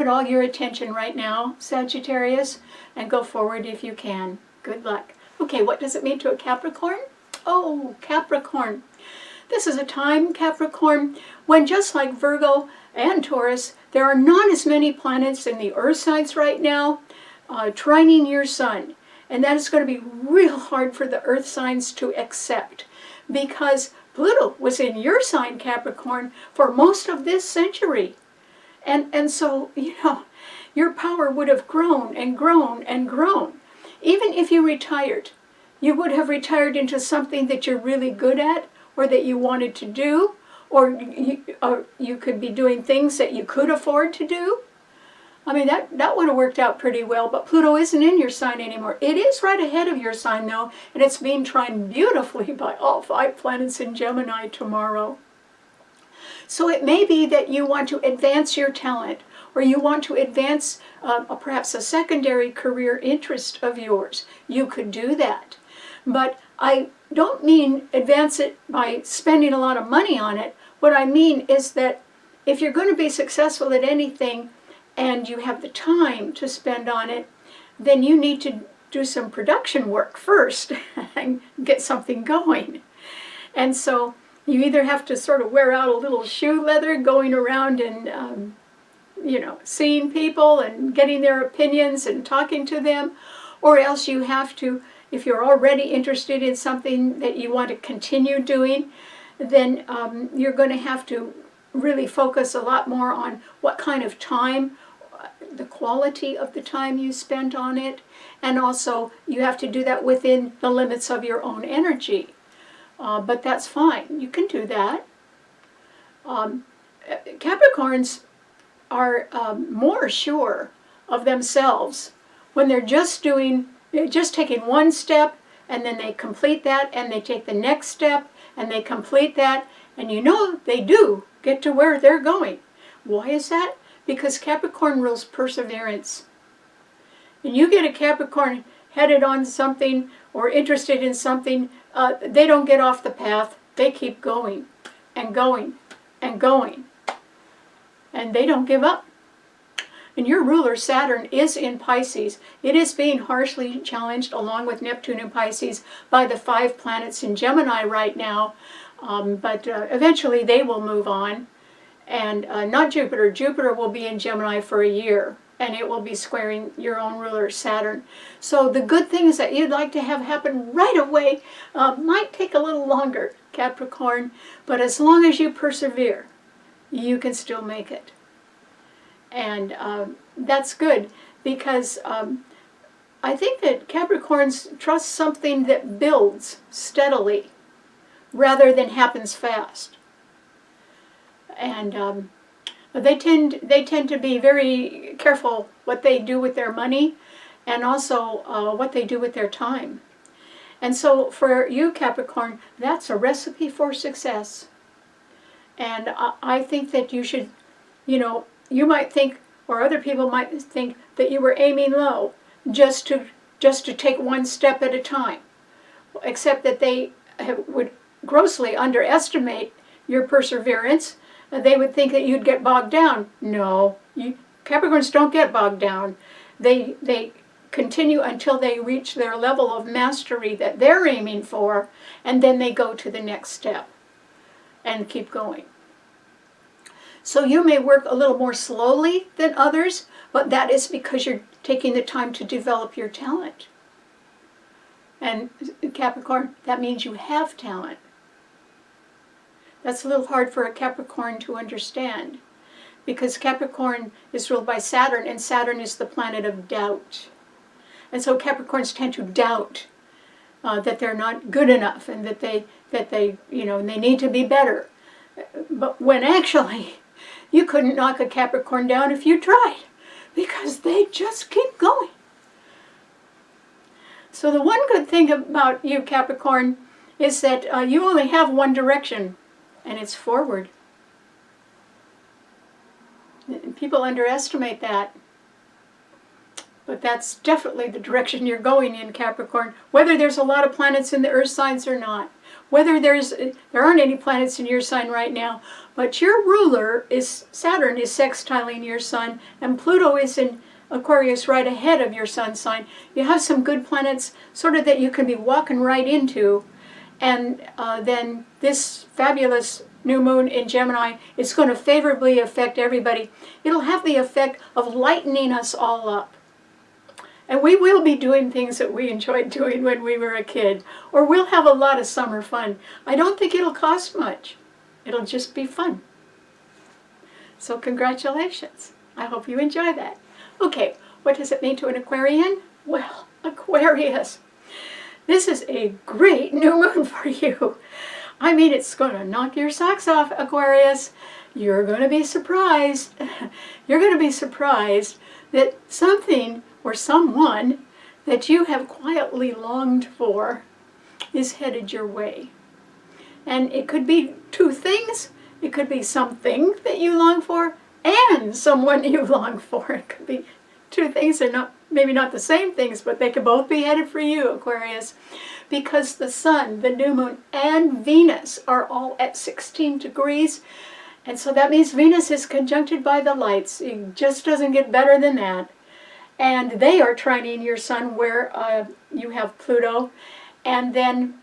all your attention right now, Sagittarius, and go forward if you can. Good luck. Okay, what does it mean to a Capricorn? Oh, Capricorn. This is a time, Capricorn, when just like Virgo and Taurus, there are not as many planets in the Earth signs right now trining your sun. And that is going to be real hard for the Earth signs to accept, because Pluto was in your sign, Capricorn, for most of this century. And so, your power would have grown and grown and grown. Even if you retired, you would have retired into something that you're really good at or that you wanted to do, or you could be doing things that you could afford to do. I mean, that would have worked out pretty well, but Pluto isn't in your sign anymore. It is right ahead of your sign, though, and it's being trined beautifully by all 5 planets in Gemini tomorrow. So it may be that you want to advance your talent, or you want to advance perhaps a secondary career interest of yours. You could do that. But I don't mean advance it by spending a lot of money on it. What I mean is that if you're going to be successful at anything, and you have the time to spend on it, then you need to do some production work first and get something going. And so you either have to sort of wear out a little shoe leather going around and, seeing people and getting their opinions and talking to them, or else you have to, if you're already interested in something that you want to continue doing, then you're going to have to really focus a lot more on what kind of time, the quality of the time you spent on it, and also you have to do that within the limits of your own energy. But that's fine. You can do that. Capricorns are more sure of themselves when they're just taking one step, and then they complete that, and they take the next step, and they complete that, and they do get to where they're going. Why is that? Because Capricorn rules perseverance. And you get a Capricorn headed on something or interested in something, they don't get off the path. They keep going and going and going. And they don't give up. And your ruler, Saturn, is in Pisces. It is being harshly challenged, along with Neptune in Pisces, by the 5 planets in Gemini right now. But eventually they will move on. And not Jupiter. Jupiter will be in Gemini for a year, and it will be squaring your own ruler, Saturn. So the good things that you'd like to have happen right away might take a little longer, Capricorn, but as long as you persevere, you can still make it. And that's good, because I think that Capricorns trust something that builds steadily rather than happens fast. And they tend to be very careful what they do with their money, and also what they do with their time. And so for you, Capricorn, that's a recipe for success. And I think that you should, you might think, or other people might think, that you were aiming low just to take one step at a time, except that they would grossly underestimate your perseverance. They would think that you'd get bogged down. No, Capricorns don't get bogged down. They continue until they reach their level of mastery that they're aiming for, and then they go to the next step and keep going. So you may work a little more slowly than others, but that is because you're taking the time to develop your talent. And Capricorn, that means you have talent. That's a little hard for a Capricorn to understand, because Capricorn is ruled by Saturn, and Saturn is the planet of doubt. And so Capricorns tend to doubt that they're not good enough, and that they and they need to be better. But when actually you couldn't knock a Capricorn down if you tried, because they just keep going. So the one good thing about you, Capricorn, is that you only have one direction, and it's forward. People underestimate that. But that's definitely the direction you're going in, Capricorn, whether there's a lot of planets in the earth signs or not. Whether there aren't any planets in your sign right now, but your ruler is Saturn, is sextiling your sun, and Pluto is in Aquarius right ahead of your sun sign. You have some good planets sort of that you can be walking right into, and then this fabulous new moon in Gemini is going to favorably affect everybody. It'll have the effect of lightening us all up. And we will be doing things that we enjoyed doing when we were a kid. Or we'll have a lot of summer fun. I don't think it'll cost much. It'll just be fun. So congratulations. I hope you enjoy that. Okay, what does it mean to an Aquarian? Well, Aquarius, this is a great new moon for you. I mean, it's going to knock your socks off, Aquarius. You're going to be surprised. You're going to be surprised that something or someone that you have quietly longed for is headed your way. And it could be two things. It could be something that you long for and someone you long for. It could be two things. They're maybe not the same things, but they could both be headed for you, Aquarius, because the sun, the new moon, and Venus are all at 16 degrees. And so that means Venus is conjuncted by the lights. It just doesn't get better than that. And they are trining your sun where you have Pluto. And then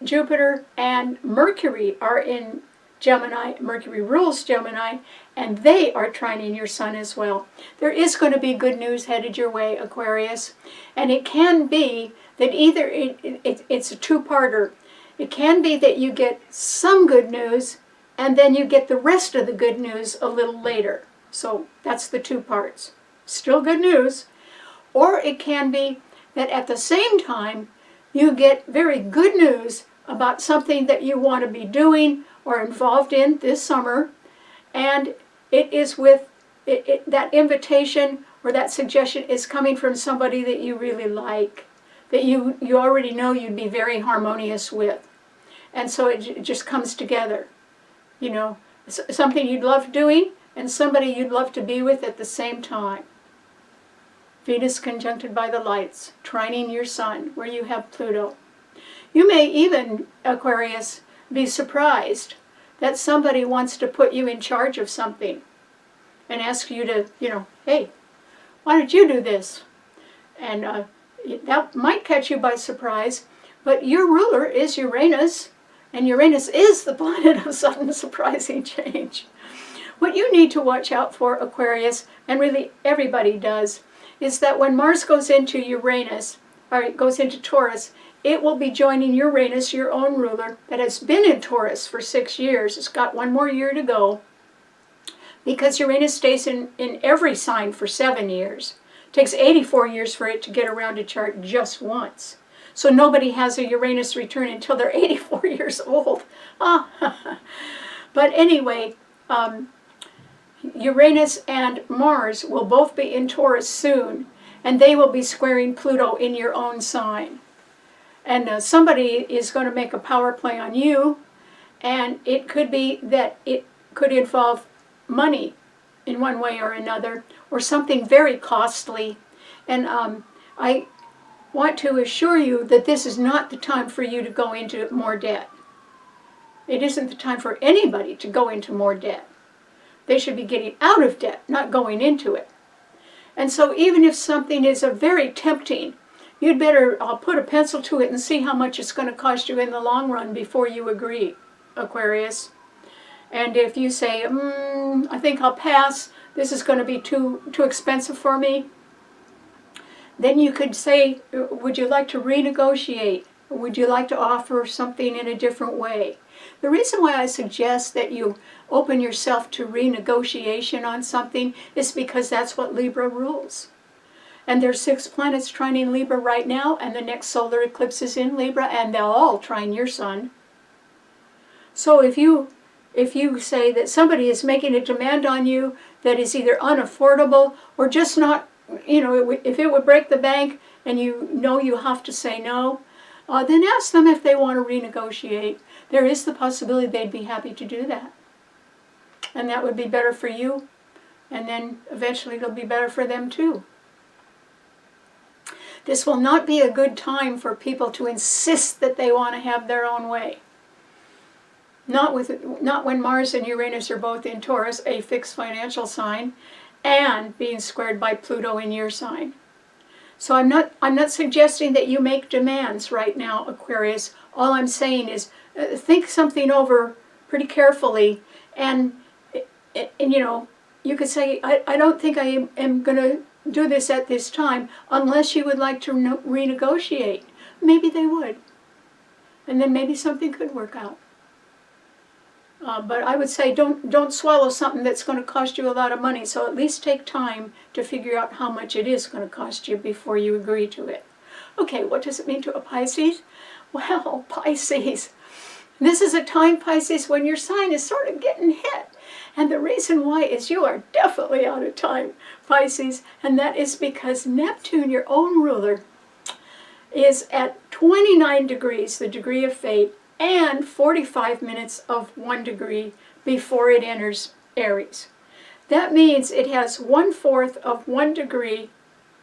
Jupiter and Mercury are in Gemini. Mercury rules Gemini, and they are trining your sun as well. There is going to be good news headed your way, Aquarius. And it can be that either it's a two-parter. It can be that you get some good news, and then you get the rest of the good news a little later. So that's the two parts. Still good news. Or it can be that at the same time you get very good news about something that you want to be doing or involved in this summer, and it is with that invitation or that suggestion is coming from somebody that you really like, that you already know you'd be very harmonious with. And so it just comes together. You know, something you'd love doing and somebody you'd love to be with at the same time. Venus conjuncted by the lights, trining your sun, where you have Pluto. You may even, Aquarius, be surprised that somebody wants to put you in charge of something and ask you to, hey, why don't you do this? And that might catch you by surprise, but your ruler is Uranus, and Uranus is the planet of sudden surprising change. What you need to watch out for, Aquarius, and really everybody does, is that when Mars goes into Uranus, or it goes into Taurus, it will be joining Uranus, your own ruler, that has been in Taurus for 6 years. It's got 1 more year to go, because Uranus stays in every sign for 7 years. It takes 84 years for it to get around a chart just once. So nobody has a Uranus return until they're 84 years old. But anyway, Uranus and Mars will both be in Taurus soon, and they will be squaring Pluto in your own sign. And somebody is going to make a power play on you, and it could be that it could involve money in one way or another, or something very costly. And I want to assure you that this is not the time for you to go into more debt. It isn't the time for anybody to go into more debt. They should be getting out of debt, not going into it. And so even if something is very tempting, you'd better put a pencil to it and see how much it's going to cost you in the long run before you agree, Aquarius. And if you say, I think I'll pass, this is going to be too expensive for me, then you could say, would you like to renegotiate? Or would you like to offer something in a different way? The reason why I suggest that you open yourself to renegotiation on something is because that's what Libra rules. And there's 6 planets trining Libra right now, and the next solar eclipse is in Libra, and they'll all trine your sun. So if you say that somebody is making a demand on you that is either unaffordable or just not, if it would break the bank and you know you have to say no, then ask them if they want to renegotiate. There is the possibility they'd be happy to do that. And that would be better for you, and then eventually it'll be better for them too. This will not be a good time for people to insist that they want to have their own way. Not when Mars and Uranus are both in Taurus, a fixed financial sign, and being squared by Pluto in your sign. So I'm not suggesting that you make demands right now, Aquarius. All I'm saying is think something over pretty carefully, and you could say, I don't think I am going to do this at this time unless you would like to renegotiate. Maybe they would, and then maybe something could work out. But I would say don't swallow something that's going to cost you a lot of money. So at least take time to figure out how much it is going to cost you before you agree to it. Okay, what does it mean to a Pisces? Well, Pisces, this is a time, Pisces, when your sign is sort of getting hit. And the reason why is you are definitely out of time, Pisces, and that is because Neptune, your own ruler, is at 29 degrees, the degree of fate, and 45 minutes of 1 degree before it enters Aries. That means it has 1/4 of 1 degree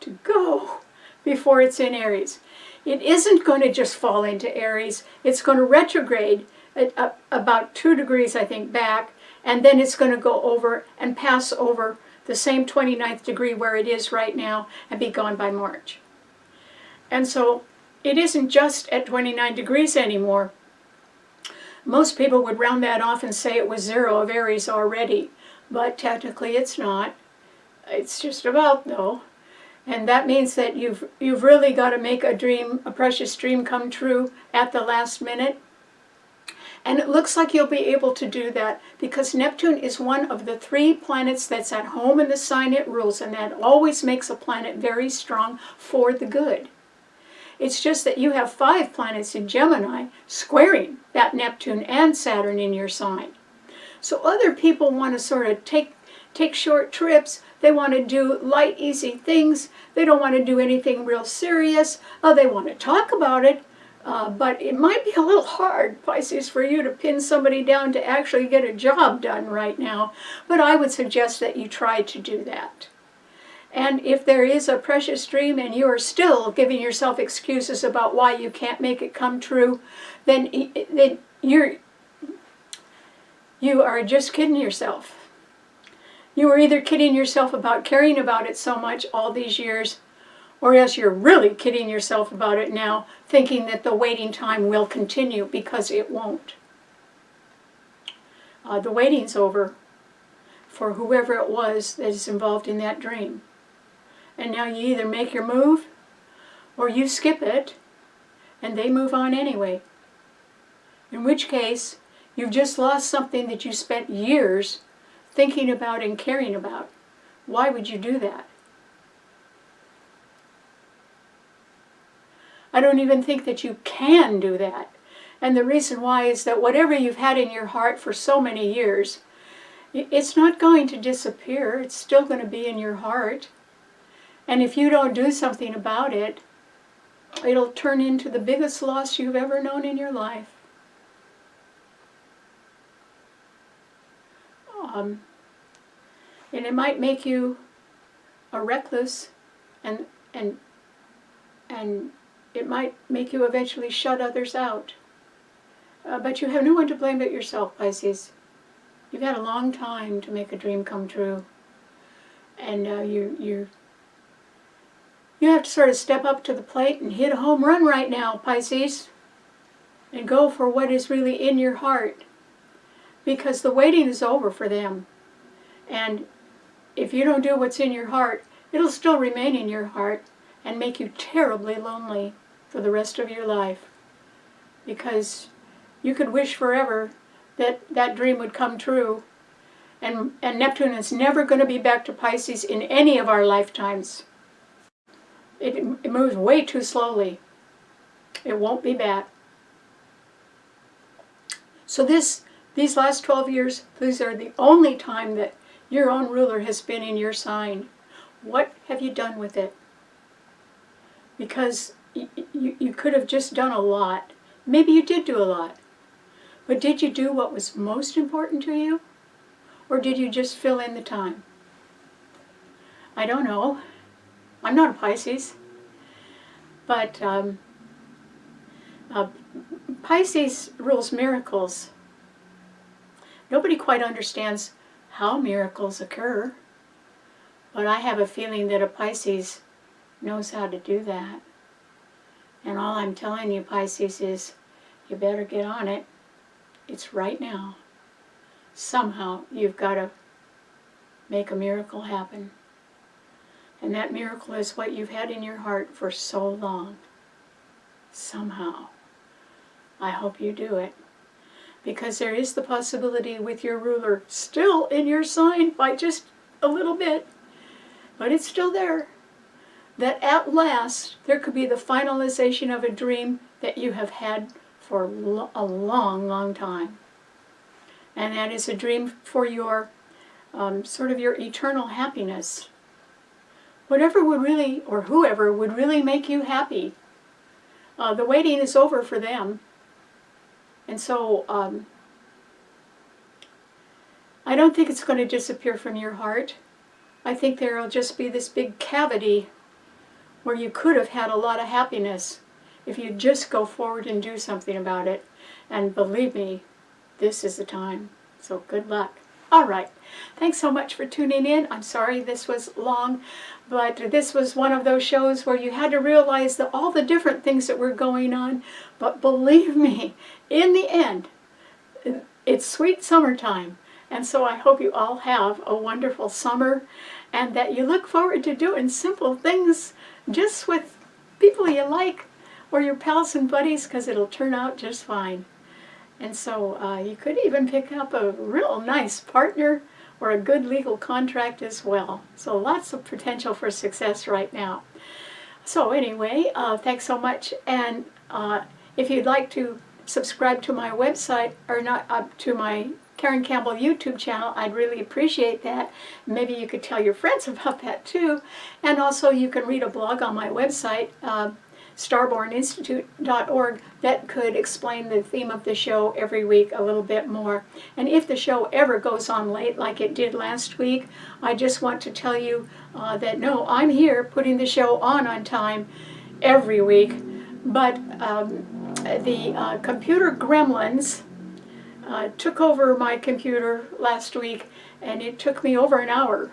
to go before it's in Aries. It isn't going to just fall into Aries. It's going to retrograde at about 2 degrees, I think, back, and then it's going to go over and pass over the same 29th degree where it is right now and be gone by March. And so it isn't just at 29 degrees anymore. Most people would round that off and say it was 0 of Aries already, but technically it's not. It's just about, though. And that means that you've really got to make a precious dream come true at the last minute. And it looks like you'll be able to do that because Neptune is one of the 3 planets that's at home in the sign it rules, and that always makes a planet very strong for the good. It's just that you have 5 planets in Gemini squaring that Neptune and Saturn in your sign. So other people want to sort of take short trips. They want to do light, easy things. They don't want to do anything real serious. They want to talk about it, but it might be a little hard, Pisces, for you to pin somebody down to actually get a job done right now. But I would suggest that you try to do that. And if there is a precious dream and you are still giving yourself excuses about why you can't make it come true, then you are just kidding yourself. You are either kidding yourself about caring about it so much all these years, or else you're really kidding yourself about it now, thinking that the waiting time will continue, because it won't. The waiting's over for whoever it was that is involved in that dream. And now you either make your move, or you skip it, and they move on anyway. In which case, you've just lost something that you spent years thinking about and caring about. Why would you do that? I don't even think that you can do that. And the reason why is that whatever you've had in your heart for so many years, it's not going to disappear. It's still going to be in your heart. And if you don't do something about it, it'll turn into the biggest loss you've ever known in your life. And it might make you a recluse, and it might make you eventually shut others out. But you have no one to blame but yourself, Pisces. You've had a long time to make a dream come true, and you have to sort of step up to the plate and hit a home run right now, Pisces, and go for what is really in your heart, because the waiting is over for them. And if you don't do what's in your heart, it'll still remain in your heart and make you terribly lonely for the rest of your life, because you could wish forever that that dream would come true, and Neptune is never going to be back to Pisces in any of our lifetimes. It moves way too slowly. It won't be back. So these last 12 years, these are the only time that your own ruler has been in your sign. What have you done with it? Because you could have just done a lot. Maybe you did do a lot. But did you do what was most important to you? Or did you just fill in the time? I don't know. I'm not a Pisces. But Pisces rules miracles. Nobody quite understands how miracles occur. But I have a feeling that a Pisces knows how to do that. And all I'm telling you, Pisces, is you better get on it. It's right now. Somehow you've got to make a miracle happen. And that miracle is what you've had in your heart for so long. Somehow. I hope you do it. Because there is the possibility with your ruler still in your sign by just a little bit, but it's still there, that at last there could be the finalization of a dream that you have had for a long, long time. And that is a dream for your, sort of your eternal happiness. Whatever would really, or whoever would really make you happy. The waiting is over for them. And so, I don't think it's going to disappear from your heart. I think there will just be this big cavity where you could have had a lot of happiness if you just go forward and do something about it. And believe me, this is the time. So good luck. All right. Thanks so much for tuning in. I'm sorry this was long, but this was one of those shows where you had to realize that all the different things that were going on. But believe me, in the end, it's sweet summertime. And so I hope you all have a wonderful summer, and that you look forward to doing simple things just with people you like or your pals and buddies, because it'll turn out just fine. And so you could even pick up a real nice partner or a good legal contract as well. So lots of potential for success right now. So anyway, thanks so much. And if you'd like to subscribe to my website, or not to my Karen Campbell YouTube channel, I'd really appreciate that. Maybe you could tell your friends about that too. And also you can read a blog on my website, STARBORNinstitute.org, that could explain the theme of the show every week a little bit more. And if the show ever goes on late like it did last week, I just want to tell you that no, I'm here putting the show on time every week. But the computer gremlins took over my computer last week, and it took me over an hour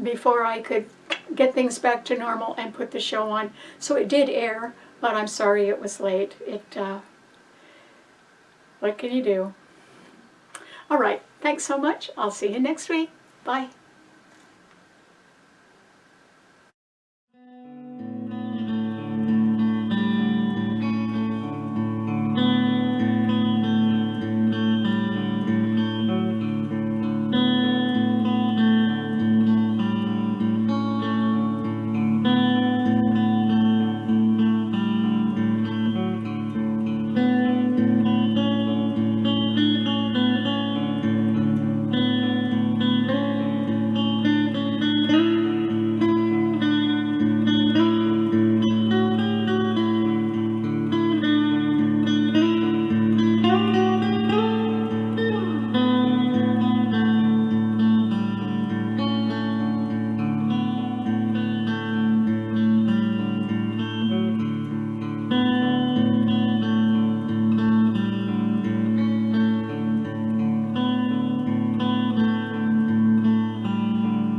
before I could get things back to normal and put the show on. So it did air, but I'm sorry it was late. What can you do? All right, thanks so much. I'll see you next week. Bye.